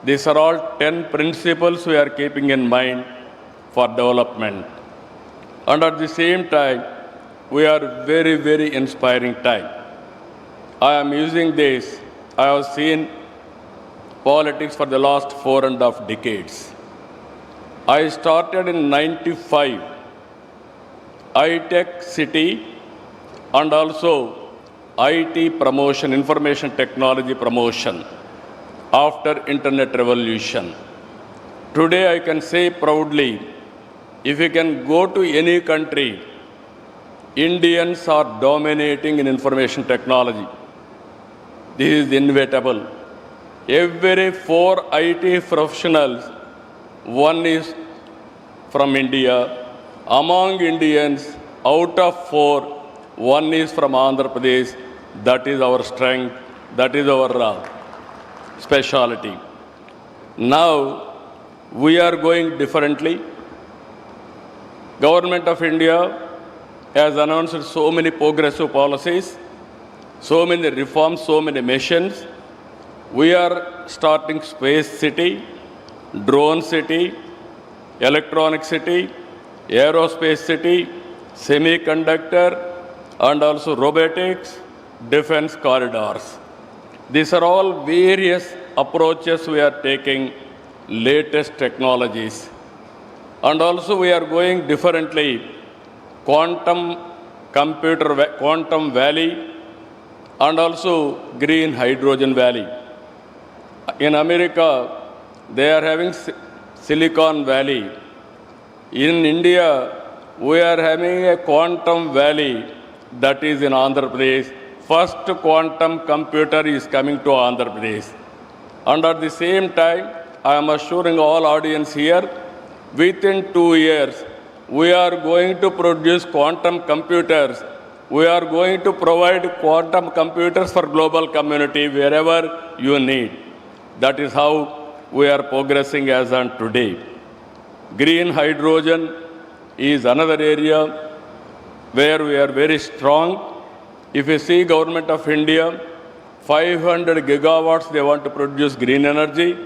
These are all 10 principles we are keeping in mind for development. And at the same time, we are very, very inspiring time. I am using this. I have seen politics for the last 4.5 decades. I started in 95, I-Tech City, and also IT promotion, information technology promotion after Internet revolution. Today I can say proudly, if you can go to any country, Indians are dominating in information technology. This is inevitable. Every 4 IT professionals, one is from India. Among Indians, out of 4, one is from Andhra Pradesh. That is our strength. That is our speciality. Now, we are going differently. Government of India has announced so many progressive policies, so many reforms, so many missions. We are starting space city, drone city, electronic city, aerospace city, semiconductor, and also robotics, defense corridors. These are all various approaches we are taking, latest technologies. And also we are going differently, quantum valley, and also green hydrogen valley. In America, they are having Silicon Valley. In India, we are having a quantum valley that is in Andhra Pradesh. First quantum computer is coming to Andhra Pradesh. And at the same time, I am assuring all audience here, within 2 years, we are going to produce quantum computers. We are going to provide quantum computers for global community wherever you need. That is how we are progressing as on today. Green hydrogen is another area where we are very strong. If you see Government of India, 500 gigawatts they want to produce green energy.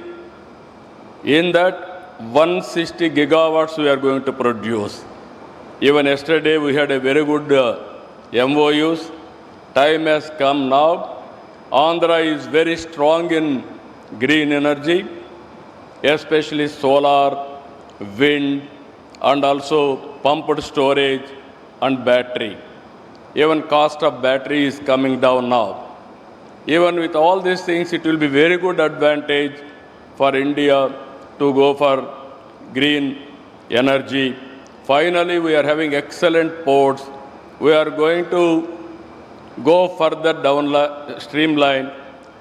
In that, 160 gigawatts we are going to produce. Even yesterday we had a very good MOUs. Time has come now. Andhra is very strong in green energy, especially solar, wind, and also pumped storage and battery. Even cost of battery is coming down now. Even with all these things, it will be very good advantage for India to go for green energy. Finally, we are having excellent ports. We are going to go further down streamline,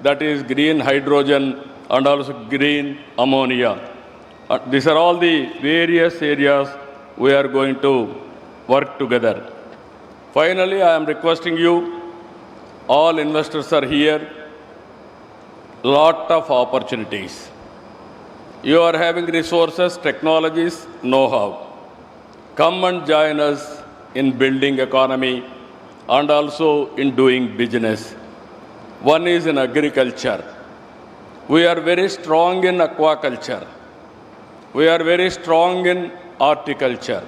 that is green hydrogen and also green ammonia. These are all the various areas we are going to work together. Finally, I am requesting you, all investors are here, lot of opportunities. You are having resources, technologies, know-how. Come and join us in building economy and also in doing business. One is in agriculture. We are very strong in aquaculture. We are very strong in horticulture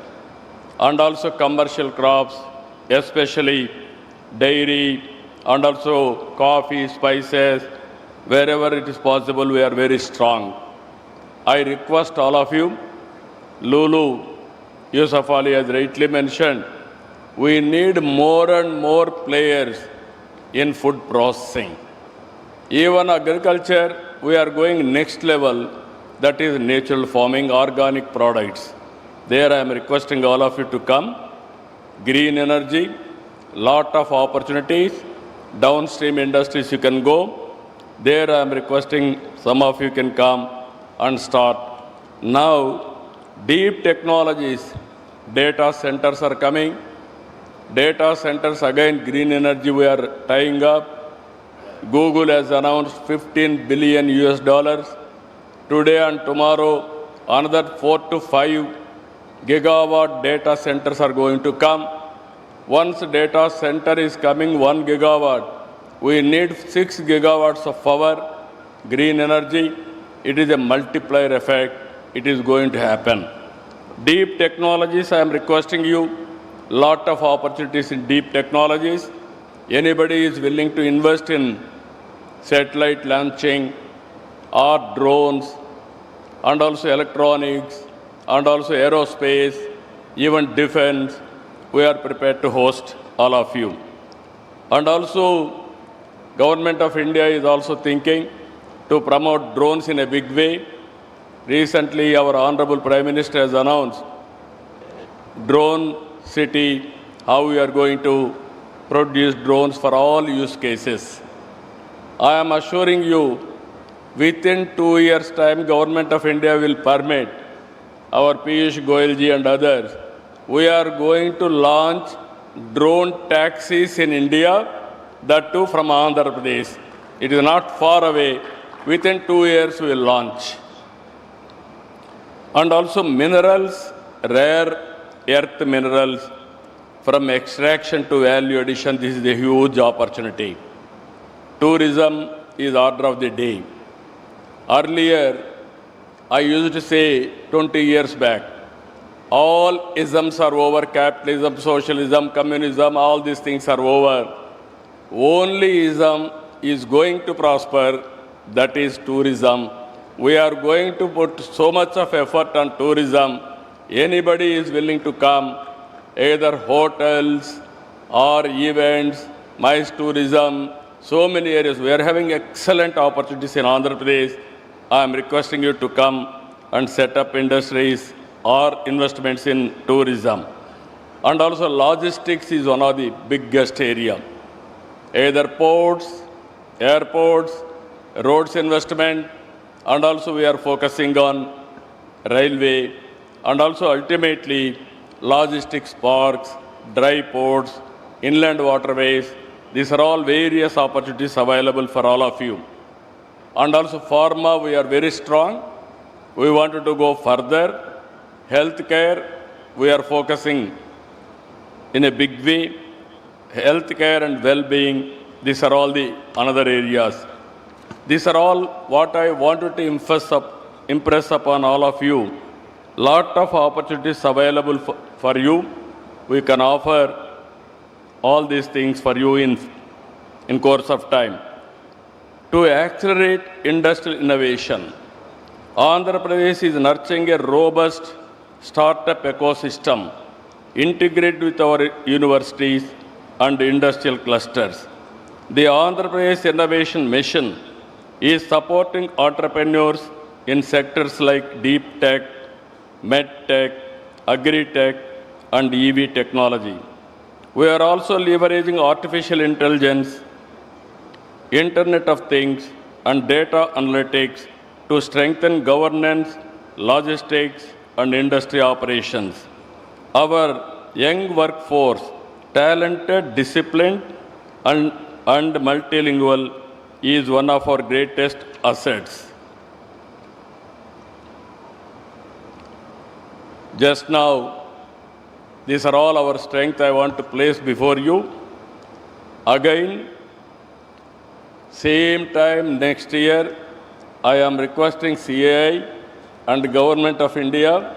and also commercial crops, especially dairy and also coffee, spices. Wherever it is possible, we are very strong. I request all of you, Lulu Yusuf Ali has rightly mentioned, we need more and more players in food processing. Even agriculture, we are going next level, that is natural farming, organic products. There I am requesting all of you to come. Green energy, lot of opportunities, downstream industries you can go. There I am requesting some of you can come and start. Now, deep technologies, data centers are coming. Data centers, again, green energy we are tying up. Google has announced 15 billion US dollars. Today and tomorrow, another 4 to 5 gigawatt data centers are going to come. Once data center is coming 1 gigawatt, we need 6 gigawatts of power, green energy. It is a multiplier effect. It is going to happen. Deep technologies, I am requesting you, lot of opportunities in deep technologies. Anybody is willing to invest in satellite launching or drones and also electronics and also aerospace, even defense, we are prepared to host all of you. And also, Government of India is also thinking to promote drones in a big way. Recently, our Honorable Prime Minister has announced drone city, how we are going to produce drones for all use cases. I am assuring you, within 2 years' time, Government of India will permit our Piyush Goyal ji and others. We are going to launch drone taxis in India, that too from Andhra Pradesh. It is not far away. Within 2 years, we will launch. And also minerals, rare earth minerals, from extraction to value addition, this is a huge opportunity. Tourism is order of the day. Earlier, I used to say 20 years back, all isms are over, capitalism, socialism, communism, all these things are over. Only ism is going to prosper, that is tourism. We are going to put so much of effort on tourism. Anybody is willing to come, either hotels or events, MICE tourism, so many areas. We are having excellent opportunities in Andhra Pradesh. I am requesting you to come and set up industries or investments in tourism. And also logistics is one of the biggest area. Either ports, airports, roads investment, and also we are focusing on railway, and also ultimately logistics parks, dry ports, inland waterways. These are all various opportunities available for all of you. And also pharma, we are very strong. We wanted to go further. Healthcare, we are focusing in a big way. Healthcare and well-being, these are all the another areas. These are all what I wanted to impress upon all of you. Lot of opportunities available for you. We can offer all these things for you in course of time. To accelerate industrial innovation, Andhra Pradesh is nurturing a robust startup ecosystem, integrated with our universities and industrial clusters. The Andhra Pradesh Innovation Mission is supporting entrepreneurs in sectors like deep tech, med tech, agri-tech, and EV technology. We are also leveraging artificial intelligence, Internet of Things, and data analytics to strengthen governance, logistics, and industry operations. Our young workforce, talented, disciplined, and multilingual, is one of our greatest assets. Just now, these are all our strength I want to place before you. Again, same time next year, I am requesting CII and Government of India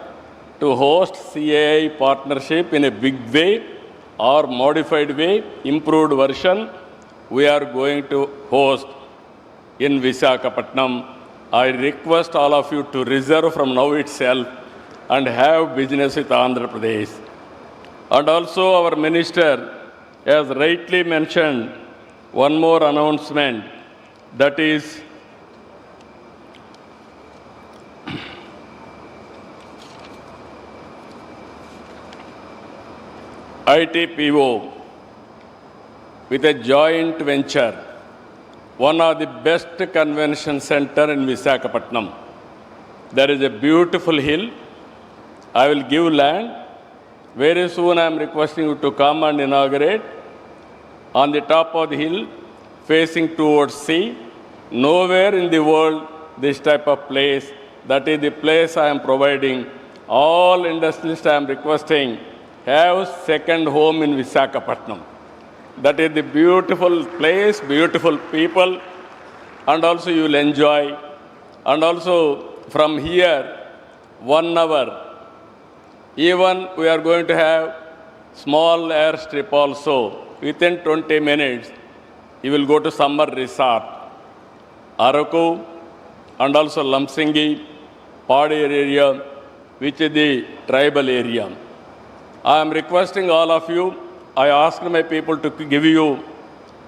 to host CII partnership in a big way or modified way, improved version. We are going to host in Visakhapatnam. I request all of you to reserve from now itself and have business with Andhra Pradesh. And also our minister has rightly mentioned one more announcement, that is ITPO with a joint venture, one of the best convention center in Visakhapatnam. There is a beautiful hill. I will give land. Very soon I am requesting you to come and inaugurate. On the top of the hill, facing towards sea. Nowhere in the world this type of place. That is the place I am providing. All industrialists I am requesting have second home in Visakhapatnam. That is the beautiful place, beautiful people, and also you will enjoy. And also from here, 1 hour, even we are going to have small airstrip also. Within 20 minutes, you will go to summer resort, Araku, and also Lamsingi, Padi area, which is the tribal area. I am requesting all of you, I asked my people to give you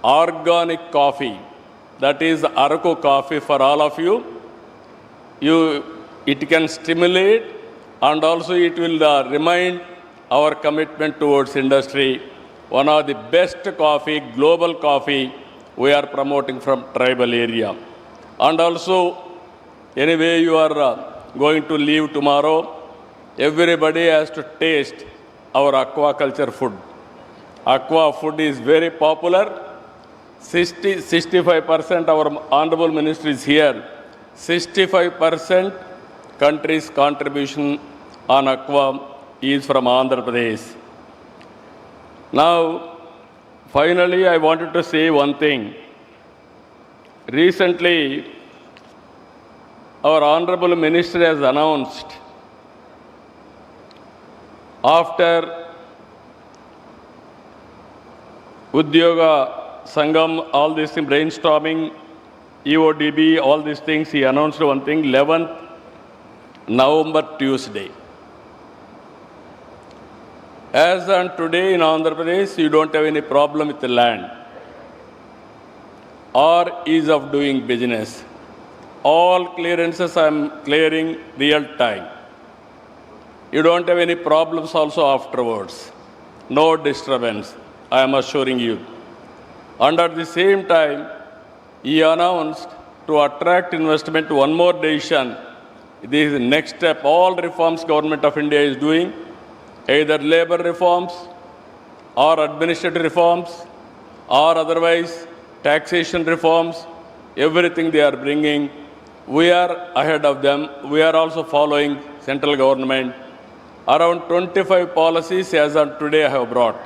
organic coffee. That is Araku coffee for all of you. It can stimulate and also it will remind our commitment towards industry. One of the best coffee, global coffee, we are promoting from tribal area. And also, anyway, you are going to leave tomorrow. Everybody has to taste our aquaculture food. Aqua food is very popular. 65% our Honorable Minister is here. 65% country's contribution on aqua is from Andhra Pradesh. Now, finally, I wanted to say one thing. Recently, our Honorable Minister has announced, after Udyoga Sangam, all these things, brainstorming, EODB, all these things, he announced one thing, 11th November, Tuesday. As on today in Andhra Pradesh, you don't have any problem with the land or ease of doing business. All clearances I am clearing real time. You don't have any problems also afterwards. No disturbance, I am assuring you. And at the same time, he announced to attract investment, one more decision. This is the next step. All reforms Government of India is doing, either labor reforms or administrative reforms or otherwise taxation reforms, everything they are bringing. We are ahead of them. We are also following central government. Around 25 policies as of today I have brought.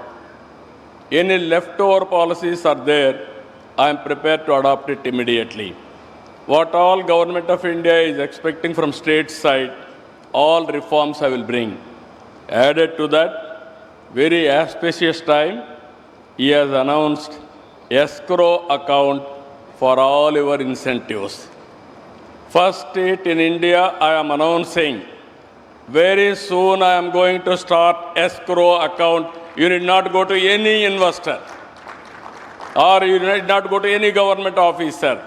Any leftover policies are there, I am prepared to adopt it immediately. What all Government of India is expecting from state side, all reforms I will bring. Added to that, very auspicious time, he has announced escrow account for all your incentives. First state in India, I am announcing, very soon I am going to start escrow account. You need not go to any investor or you need not go to any government officer.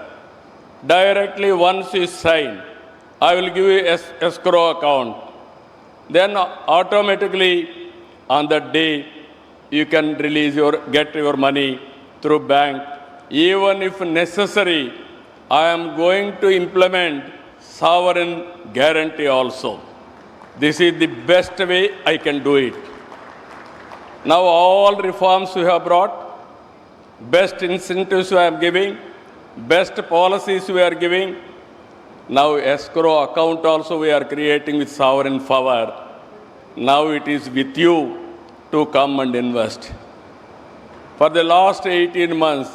Directly once you sign, I will give you escrow account. Then automatically on that day, you can get your money through bank. Even if necessary, I am going to implement sovereign guarantee also. This is the best way I can do it. Now all reforms we have brought, best incentives we are giving, best policies we are giving. Now escrow account also we are creating with sovereign power. Now it is with you to come and invest. For the last 18 months,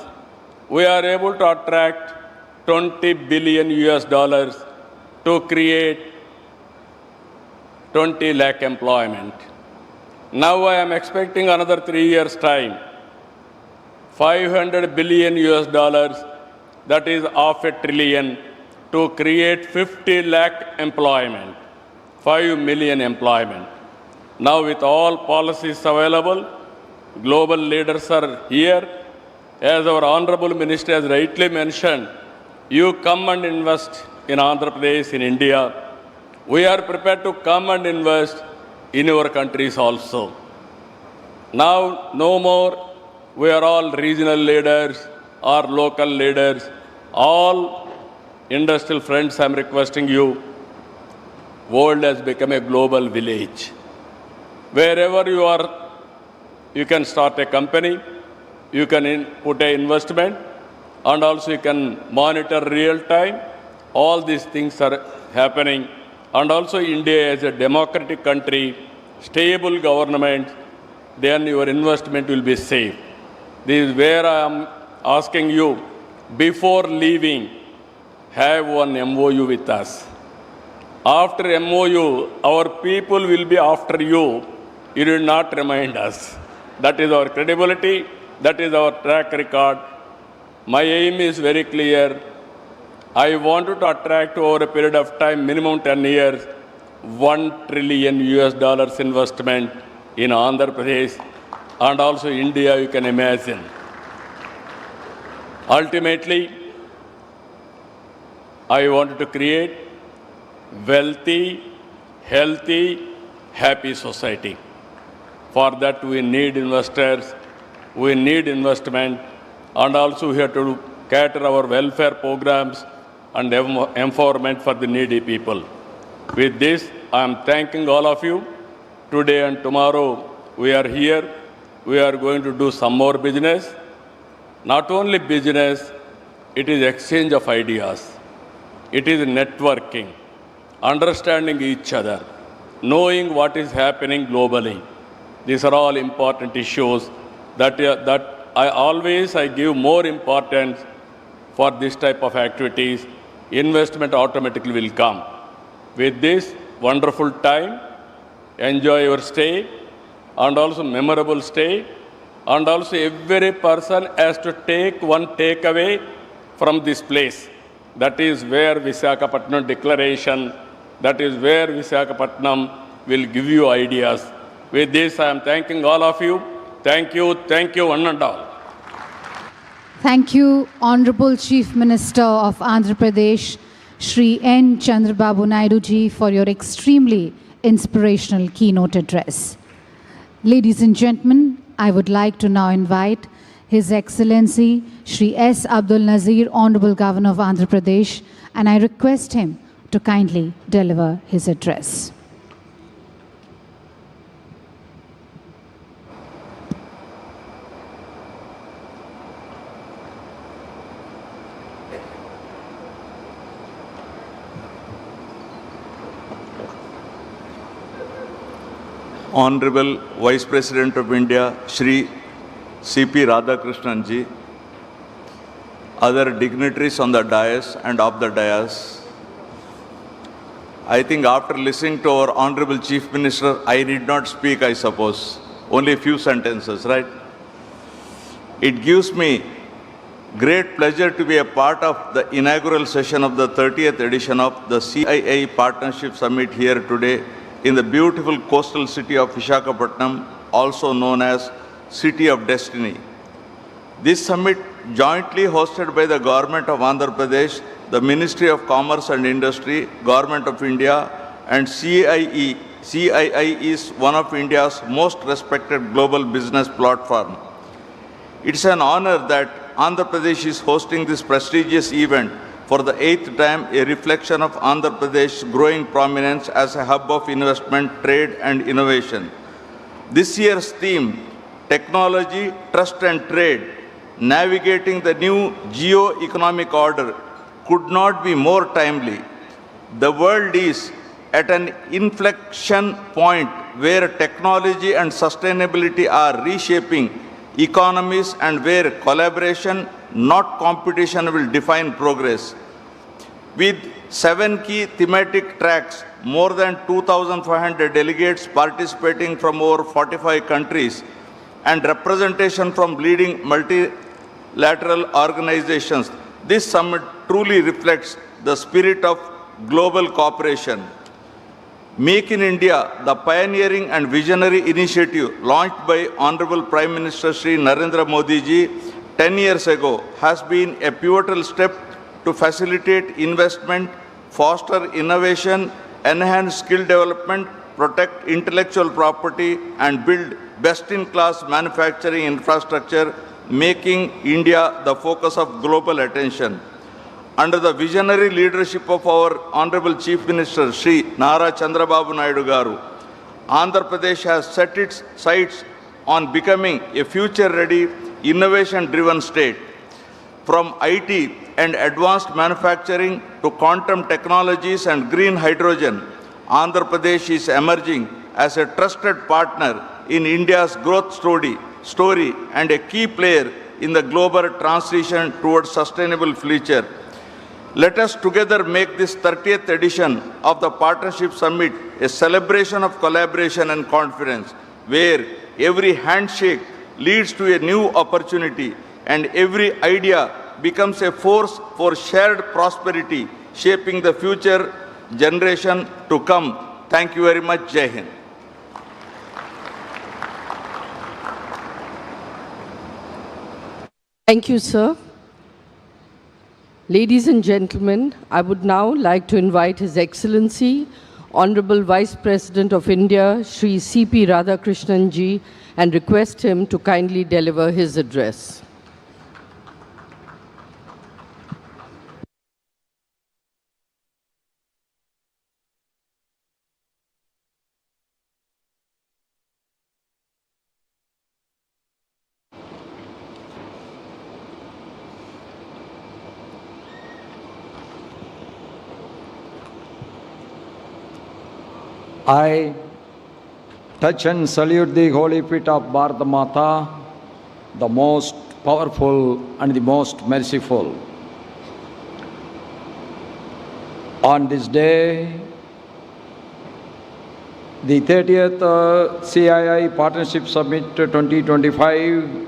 we are able to attract $20 billion to create 20 lakh employment. Now I am expecting another 3 years' time, $500 billion, that is $500 billion, to create 50 lakh employment. 5 million employment. Now with all policies available, global leaders are here. As our Honorable Minister has rightly mentioned, you come and invest in Andhra Pradesh, in India. We are prepared to come and invest in your countries also. Now, no more, we are all regional leaders or local leaders. All industrial friends, I am requesting you, world has become a global village. Wherever you are, you can start a company, you can put an investment, and also you can monitor real time. All these things are happening. And also India is a democratic country, stable government, then your investment will be safe. This is where I am asking you, before leaving, have one MOU with us. After MOU, our people will be after you. You will not remind us. That is our credibility. That is our track record. My aim is very clear. I wanted to attract over a period of time, minimum 10 years, $1 trillion investment in Andhra Pradesh and also India, you can imagine. Ultimately, I wanted to create wealthy, healthy, happy society. For that, we need investors, we need investment, and also we have to cater our welfare programs and empowerment for the needy people. With this, I am thanking all of you. Today and tomorrow, we are here. We are going to do some more business. Not only business, it is exchange of ideas. It is networking, understanding each other, knowing what is happening globally. These are all important issues that I give more importance for this type of activities. Investment automatically will come. With this wonderful time, enjoy your stay and also memorable stay, and also every person has to take one takeaway from this place. That is where Visakhapatnam Declaration, that is where Visakhapatnam will give you ideas. With this, I am thanking all of you. Thank you, one and all. Thank you, Honorable Chief Minister of Andhra Pradesh, Shri N. Chandrababu Naidu ji, for your extremely inspirational keynote address. Ladies and gentlemen, I would like to now invite His Excellency Shri S. Abdul Nazir, Honorable Governor of Andhra Pradesh, and I request him to kindly deliver his address. Honorable Vice President of India, Shri C.P. Radhakrishnan ji, other dignitaries on the dais and off the dais. I think after listening to our Honorable Chief Minister, I need not speak, I suppose. Only a few sentences, right? It gives me great pleasure to be a part of the inaugural session of the 30th edition of the CII Partnership Summit here today in the beautiful coastal city of Visakhapatnam, also known as City of Destiny. This summit, jointly hosted by the Government of Andhra Pradesh, the Ministry of Commerce and Industry, Government of India, and CII. CII is one of India's most respected global business platform. It's an honor that Andhra Pradesh is hosting this prestigious event for the 8th time, a reflection of Andhra Pradesh's growing prominence as a hub of investment, trade, and innovation. This year's theme, Technology, Trust and Trade, Navigating the New Geo-Economic Order, could not be more timely. The world is at an inflection point where technology and sustainability are reshaping economies and where collaboration, not competition, will define progress. With 7 key thematic tracks, more than 2,500 delegates participating from over 45 countries, and representation from leading multilateral organizations, this summit truly reflects the spirit of global cooperation. Make in India, the pioneering and visionary initiative launched by Honorable Prime Minister Shri Narendra Modi ji 10 years ago, has been a pivotal step to facilitate investment, foster innovation, enhance skill development, protect intellectual property, and build best-in-class manufacturing infrastructure, making India the focus of global attention. Under the visionary leadership of our Honorable Chief Minister Shri Nara Chandrababu Naidu Garu, Andhra Pradesh has set its sights on becoming a future-ready, innovation-driven state. From IT and advanced manufacturing to quantum technologies and green hydrogen, Andhra Pradesh is emerging as a trusted partner in India's growth story and a key player in the global transition towards sustainable future. Let us together make this 30th edition of the Partnership Summit a celebration of collaboration and confidence, where every handshake leads to a new opportunity and every idea becomes a force for shared prosperity, shaping the future generation to come. Thank you very much. Jai Hind. Thank you, sir. Ladies and gentlemen, I would now like to invite His Excellency, Honorable Vice President of India, Shri C.P. Radhakrishnan ji, and request him to kindly deliver his address. I touch and salute the holy feet of Bharata Mata, the most powerful and the most merciful. On this day, the 30th CII Partnership Summit 2025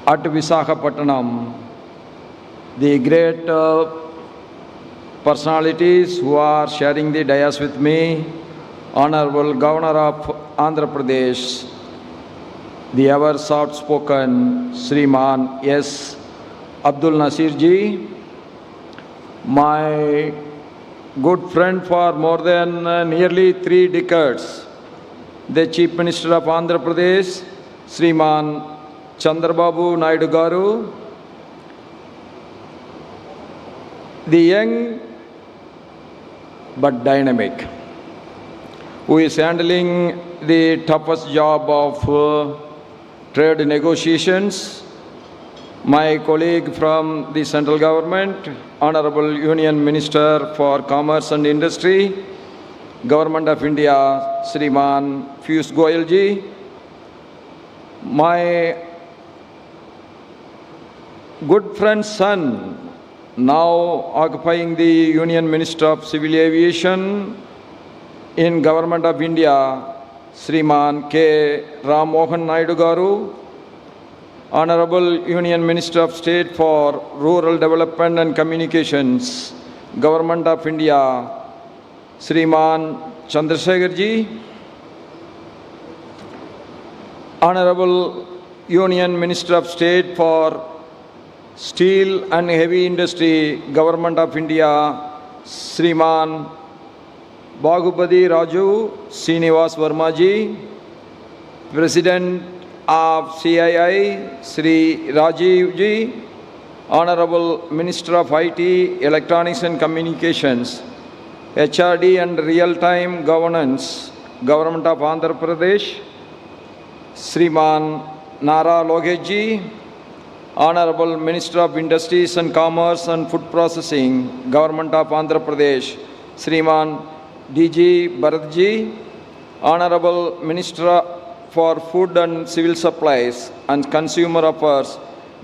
at Visakhapatnam, the great personalities who are sharing the dais with me, Honorable Governor of Andhra Pradesh, the ever soft-spoken Sriman S. Abdul Nasir ji, my good friend for more than nearly 3 decades, the Chief Minister of Andhra Pradesh, Sriman Chandrababu Naidu Garu, the young but dynamic, who is handling the toughest job of trade negotiations, my colleague from the central government, Honorable Union Minister for Commerce and Industry, Government of India, Sriman Piyush Goyal ji, my good friend's son, now occupying the Union Minister of Civil Aviation in Government of India, Sriman K. Ram Mohan Naidu Garu, Honorable Union Minister of State for Rural Development and Communications, Government of India, Sriman Chandrasekhar ji, Honorable Union Minister of State for Steel and Heavy Industry, Government of India, Sriman Baghupati Raju Srinivas Verma ji, President of CII, Sri Rajiv ji, Honorable Minister of IT, Electronics and Communications, HRD and Real-Time Governance, Government of Andhra Pradesh, Sriman Nara Logesh ji, Honorable Minister of Industries and Commerce and Food Processing, Government of Andhra Pradesh, Sriman DG Bharat ji, Honorable Minister for Food and Civil Supplies and Consumer Affairs,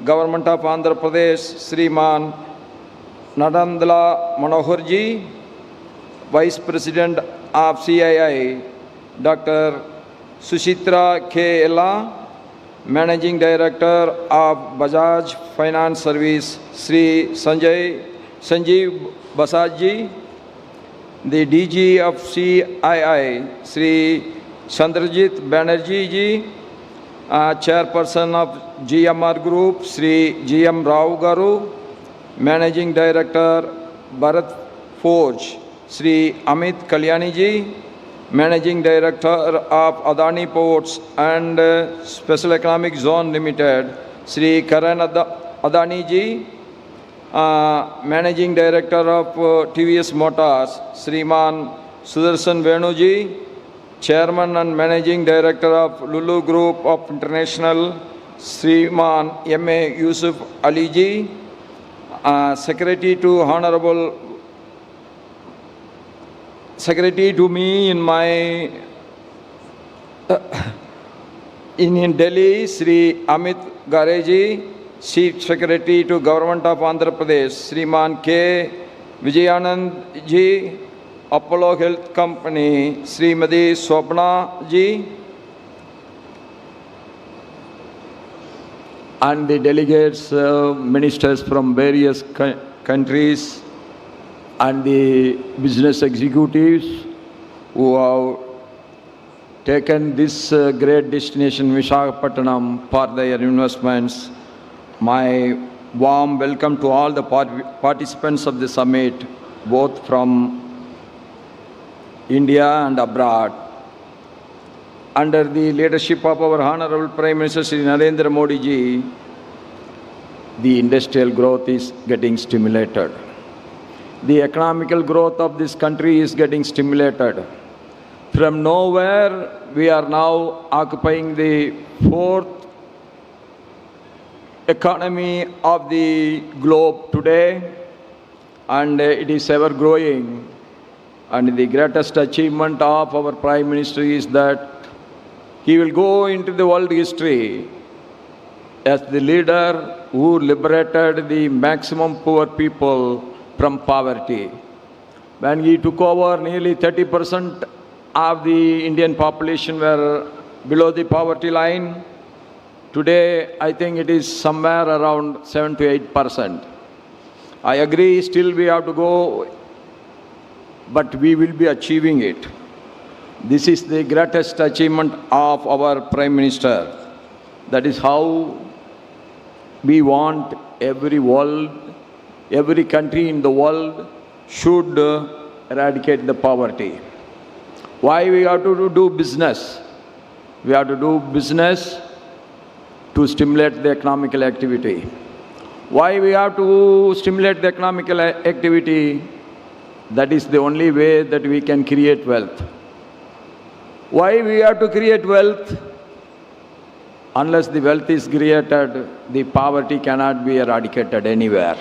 Government of Andhra Pradesh, Sriman Nadandla Manohar ji, Vice President of CII, Dr. Suchitra K. Ella, Managing Director of Bajaj Finance Service, Sri Sanjeev Basaj ji, the DG of CII, Sri Chandrajit Banerjee ji, Chairperson of GMR Group, Sri GM Rao Garu, Managing Director Bharat Forge, Sri Amit Kalyani ji, Managing Director of Adani Ports and Special Economic Zone Limited, Sri Karan Adani ji, Managing Director of TVS Motors, Sriman Sudarshan Venu ji, Chairman and Managing Director of Lulu Group of International, Sriman M.A. Yusuf Ali ji, Secretary to me in my in Delhi, Sri Amit Gareji, Chief Secretary to Government of Andhra Pradesh, Sriman K. Vijayanand ji, Apollo Health Company, Srimati Swapna ji, and the delegates, ministers from various countries, and the business executives who have taken this great destination, Visakhapatnam, for their investments. My warm welcome to all the participants of the summit, both from India and abroad. Under the leadership of our Honorable Prime Minister Sri Narendra Modi ji, the industrial growth is getting stimulated. The economical growth of this country is getting stimulated. From nowhere, we are now occupying the fourth economy of the globe today, and it is ever growing. And the greatest achievement of our Prime Minister is that he will go into the world history as the leader who liberated the maximum poor people from poverty. When he took over, nearly 30% of the Indian population were below the poverty line. Today, I think it is somewhere around 7 to 8%. I agree, still we have to go, but we will be achieving it. This is the greatest achievement of our Prime Minister. That is how we want every country in the world should eradicate the poverty. Why we have to do business? We have to do business to stimulate the economical activity. Why we have to stimulate the economical activity? That is the only way that we can create wealth. Why we have to create wealth? Unless the wealth is created, the poverty cannot be eradicated anywhere.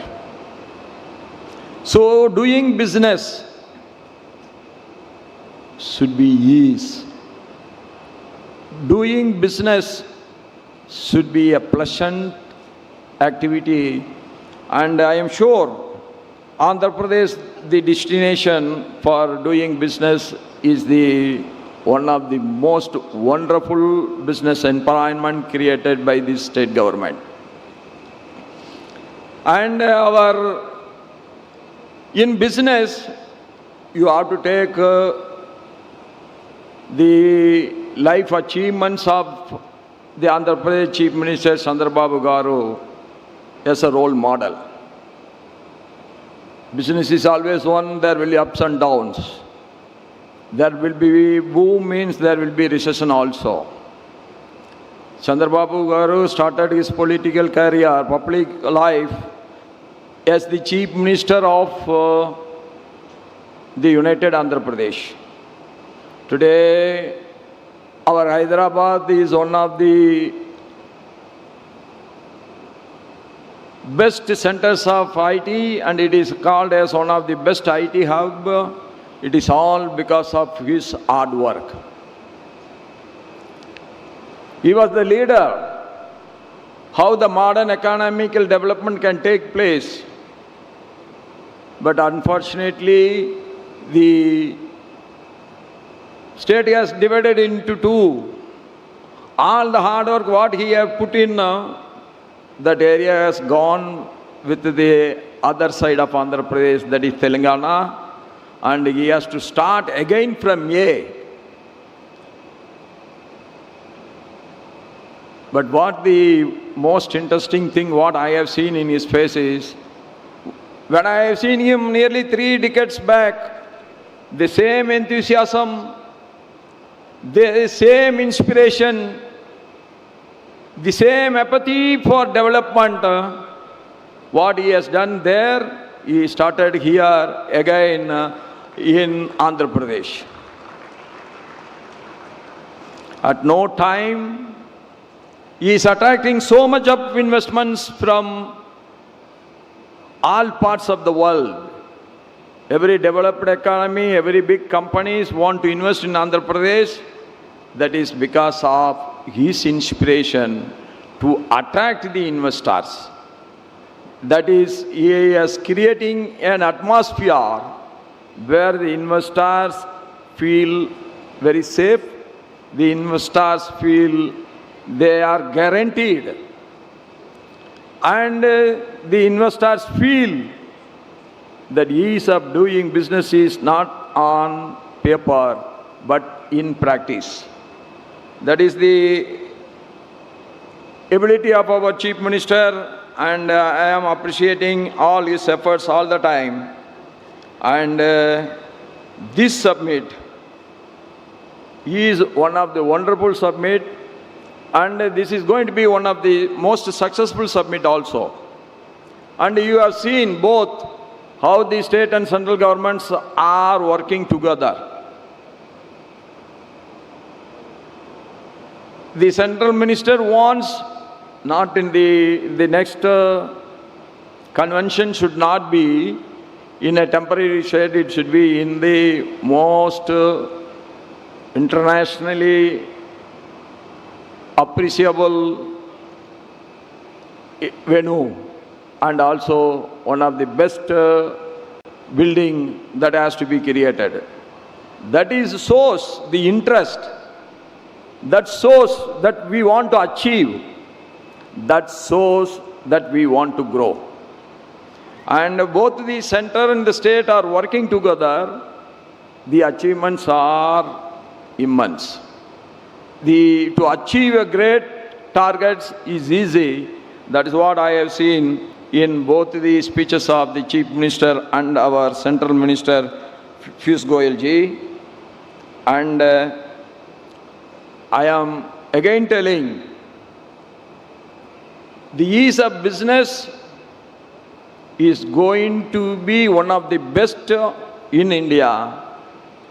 So doing business should be ease. Doing business should be a pleasant activity, and I am sure Andhra Pradesh, the destination for doing business, is one of the most wonderful business environment created by this state government. And in business, you have to take the life achievements of the Andhra Pradesh Chief Minister Chandrababu Garu as a role model. Business is always one, there will be ups and downs. There will be boom, means there will be recession also. Chandrababu Garu started his political career, public life, as the Chief Minister of the United Andhra Pradesh. Today, our Hyderabad is one of the best centers of IT, and it is called as one of the best IT hub. It is all because of his hard work. He was the leader. How the modern economical development can take place. But unfortunately, the state has divided into two. All the hard work what he has put in, that area has gone with the other side of Andhra Pradesh, that is Telangana. and he has to start again from A. But what the most interesting thing what I have seen in his face is, when I have seen him nearly 3 decades back, the same enthusiasm, the same inspiration, the same apathy for development, what he has done there, he started here again in Andhra Pradesh. At no time, he is attracting so much of investments from all parts of the world. Every developed economy, every big companies want to invest in Andhra Pradesh. That is because of his inspiration to attract the investors. That is, he is creating an atmosphere where the investors feel very safe, the investors feel they are guaranteed, and the investors feel that ease of doing business is not on paper but in practice. That is the ability of our Chief Minister, and I am appreciating all his efforts all the time. And this summit is one of the wonderful summit, and this is going to be one of the most successful summit also. And you have seen both how the state and central governments are working together. The central minister wants, not in the next convention should not be in a temporary shed, it should be in the most internationally appreciable venue, and also one of the best building that has to be created. That is shows the interest, that shows that we want to achieve, that shows that we want to grow. And both the center and the state are working together. The achievements are immense. To achieve a great targets is easy. That is what I have seen in both the speeches of the Chief Minister and our Central Minister, Piyush Goyal ji. And I am again telling, the ease of business is going to be one of the best in India,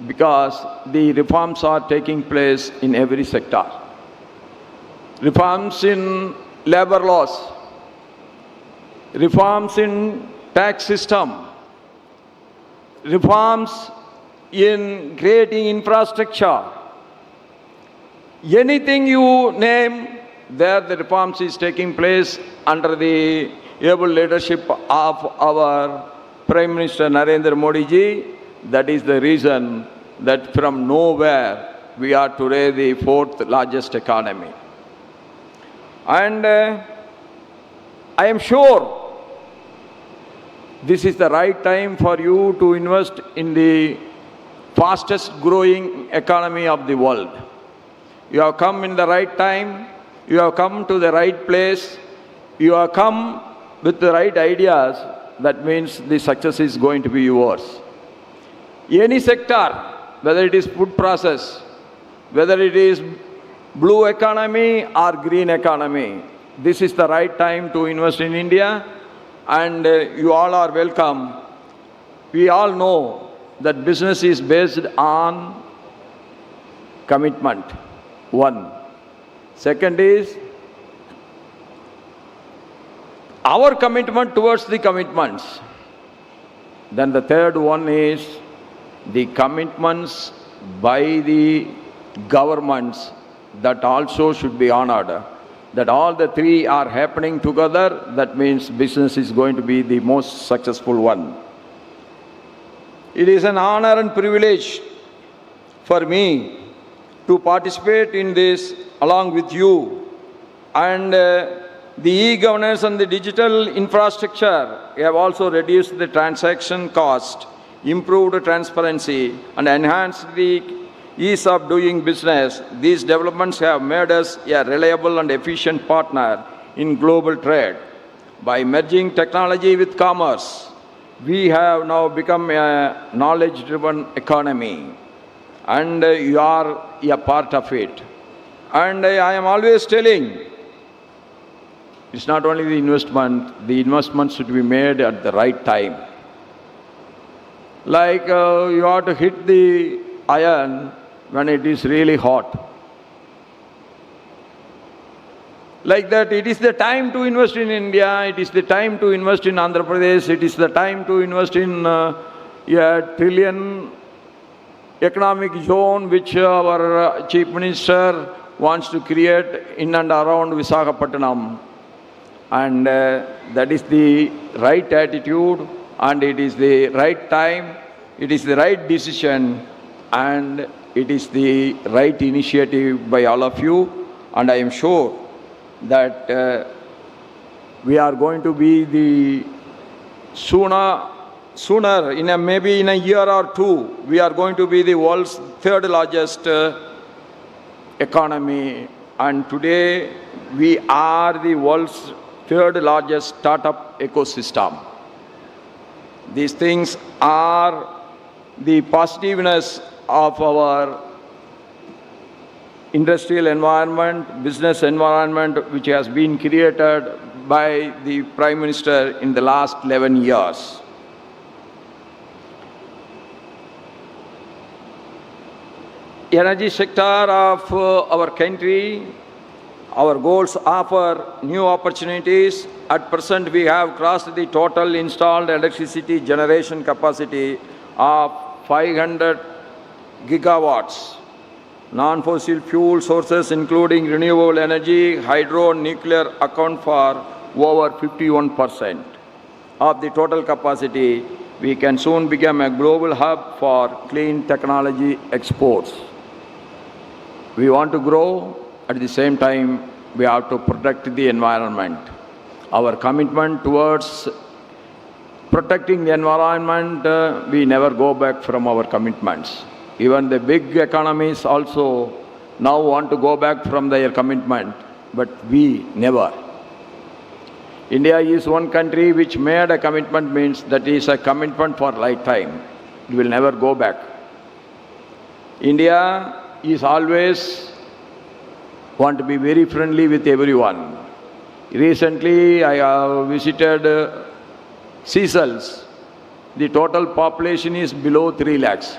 because the reforms are taking place in every sector. Reforms in labor laws, reforms in tax system, reforms in creating infrastructure. Anything you name, there the reforms is taking place under the able leadership of our Prime Minister Narendra Modi ji. That is the reason that from nowhere we are today the 4th largest economy. And I am sure this is the right time for you to invest in the fastest growing economy of the world. You have come in the right time, you have come to the right place, you have come with the right ideas. That means the success is going to be yours. Any sector, whether it is food process, whether it is blue economy or green economy, this is the right time to invest in India, and you all are welcome. We all know that business is based on commitment, one. Second is our commitment towards the commitments. Then the third one is the commitments by the governments that also should be honored. That all the three are happening together, that means business is going to be the most successful one. It is an honor and privilege for me to participate in this along with you. And the e-governance and the digital infrastructure have also reduced the transaction cost improved transparency, and enhanced the ease of doing business. These developments have made us a reliable and efficient partner in global trade. By merging technology with commerce, we have now become a knowledge-driven economy, and you are a part of it. And I am always telling, it's not only the investment should be made at the right time. Like you have to hit the iron when it is really hot. Like that, it is the time to invest in India, it is the time to invest in Andhra Pradesh, it is the time to invest in a trillion economic zone which our Chief Minister wants to create in and around Visakhapatnam. And that is the right attitude, and it is the right time, it is the right decision, and it is the right initiative by all of you. And I am sure that we are going to be the sooner maybe in a year or two, we are going to be the world's third largest economy, and today we are the world's third largest startup ecosystem. These things are the positiveness of our industrial environment, business environment, which has been created by the Prime Minister in the last 11 years. Energy sector of our country, our goals offer new opportunities. At present, we have crossed the total installed electricity generation capacity of 500 gigawatts. Non-fossil fuel sources including renewable energy, hydro, nuclear account for over 51% of the total capacity. We can soon become a global hub for clean technology exports. We want to grow, at the same time we have to protect the environment. Our commitment towards protecting the environment, we never go back from our commitments. Even the big economies also now want to go back from their commitment, but we never. India is one country which made a commitment, means that is a commitment for lifetime. It will never go back. India is always want to be very friendly with everyone. Recently, I have visited Seychelles. The total population is below 3 lakhs.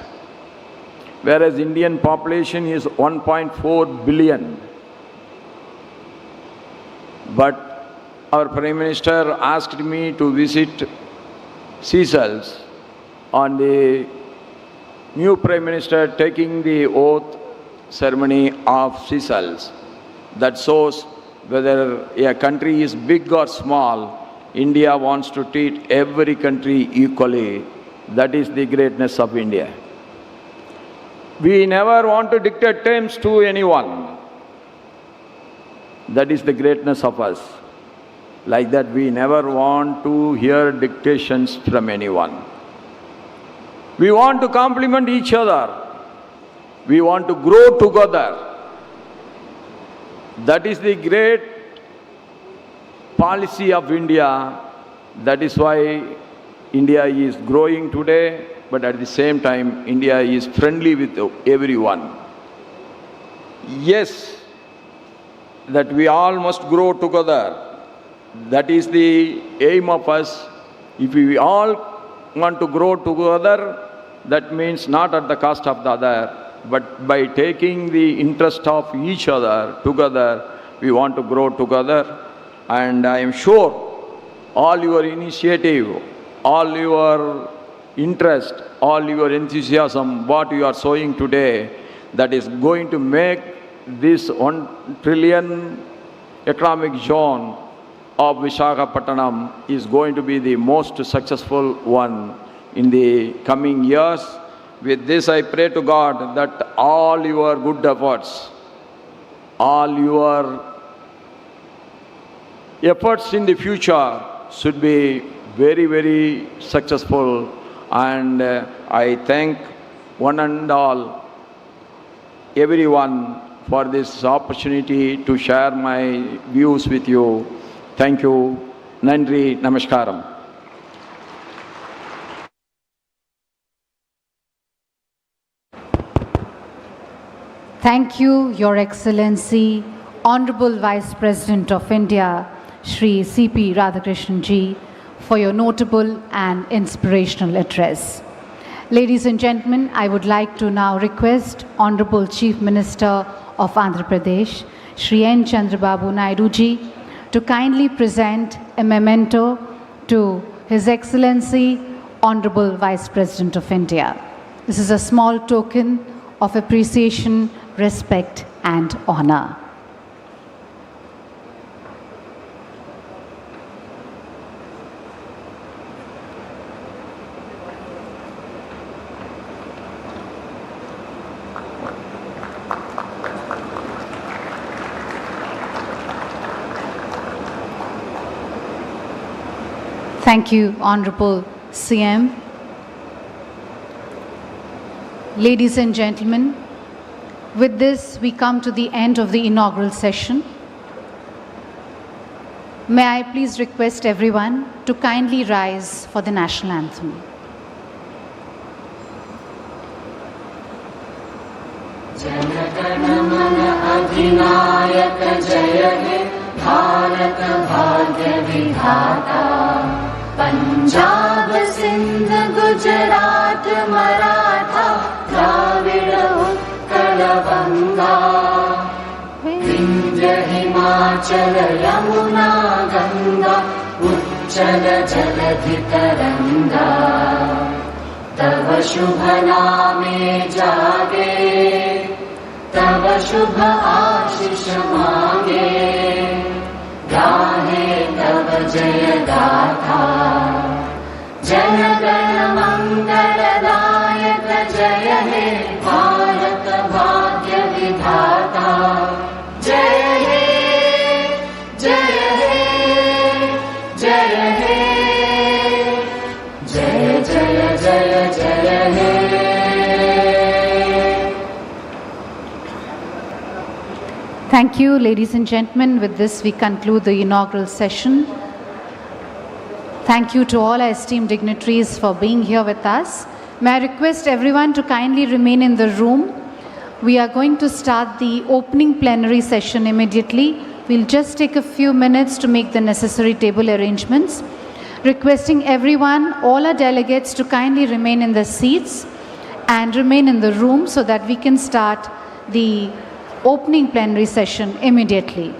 Whereas Indian population is 1.4 billion. But our Prime Minister asked me to visit Seychelles on the new Prime Minister taking the oath ceremony of Seychelles. That shows whether a country is big or small, India wants to treat every country equally. That is the greatness of India. We never want to dictate terms to anyone. That is the greatness of us. Like that, we never want to hear dictations from anyone. We want to complement each other. We want to grow together. That is the great policy of India. That is why India is growing today, but at the same time, India is friendly with everyone. Yes, that we all must grow together. That is the aim of us. If we all want to grow together, that means not at the cost of the other, but by taking the interest of each other together, we want to grow together. And I am sure all your initiative, all your interest, all your enthusiasm, what you are showing today, that is going to make this 1 trillion economic zone of Visakhapatnam is going to be the most successful one in the coming years. With this, I pray to God that all your good efforts, all your efforts in the future should be very, very successful, and I thank one and all, everyone, for this opportunity to share my views with you. Thank you. Nandri, Namaskaram. Thank you, Your Excellency, Honorable Vice President of India, Shri C.P. Radhakrishnan ji, for your notable and inspirational address. Ladies and gentlemen, I would like to now request Honorable Chief Minister of Andhra Pradesh, Shri N. Chandrababu Naidu ji, to kindly present a memento to His Excellency, Honorable Vice President of India. This is a small token of appreciation, respect, and honor. Thank you, Honorable CM. Ladies and gentlemen, with this, we come to the end of the inaugural session. May I please request everyone to kindly rise for the national anthem. Punjab Sindh Gujarat Maratha Dravida Utkal बंगा विंध्य हिमाचल यमुना गंगा उच्चल जलधि तरंगा तव शुभ नामे जागे तव शुभ आशीष मांगे गाहे तव जय गाथा जन गण मंगलदायक जय हे भारत भाग्य विधाता जय हे जय हे जय हे जय जय जय जय हे. Thank you, ladies and gentlemen. With this, we conclude the inaugural session. Thank you to all our esteemed dignitaries for being here with us. May I request everyone to kindly remain in the room. We are going to start the opening plenary session immediately. We'll just take a few minutes to make the necessary table arrangements. Requesting everyone, all our delegates, to kindly remain in their seats and remain in the room so that we can start the opening plenary session immediately.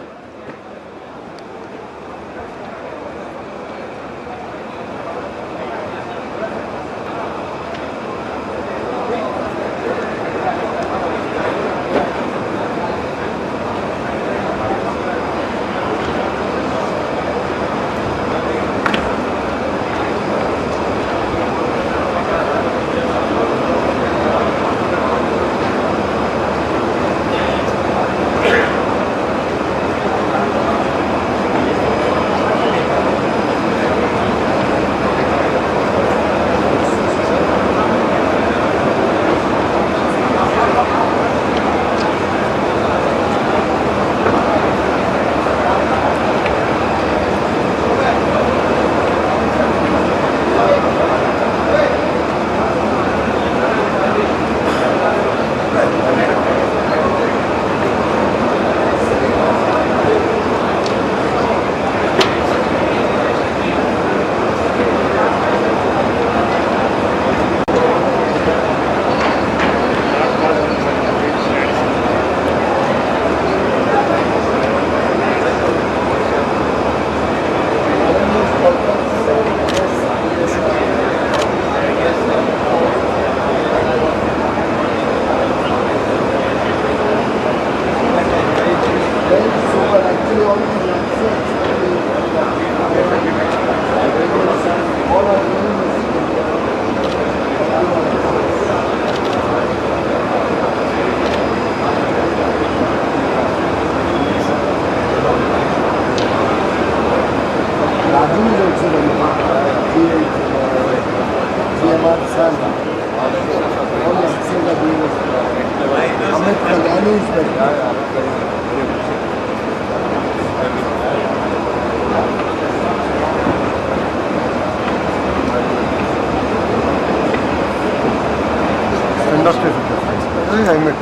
I met.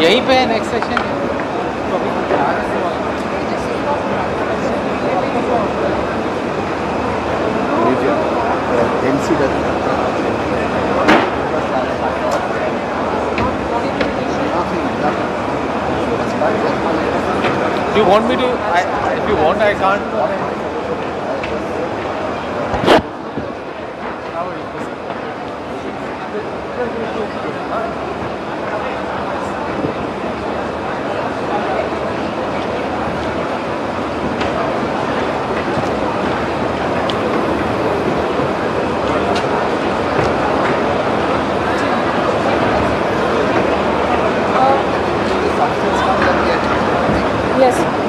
यहीं पे next section Do you want me to? If you want, I can't. Yes.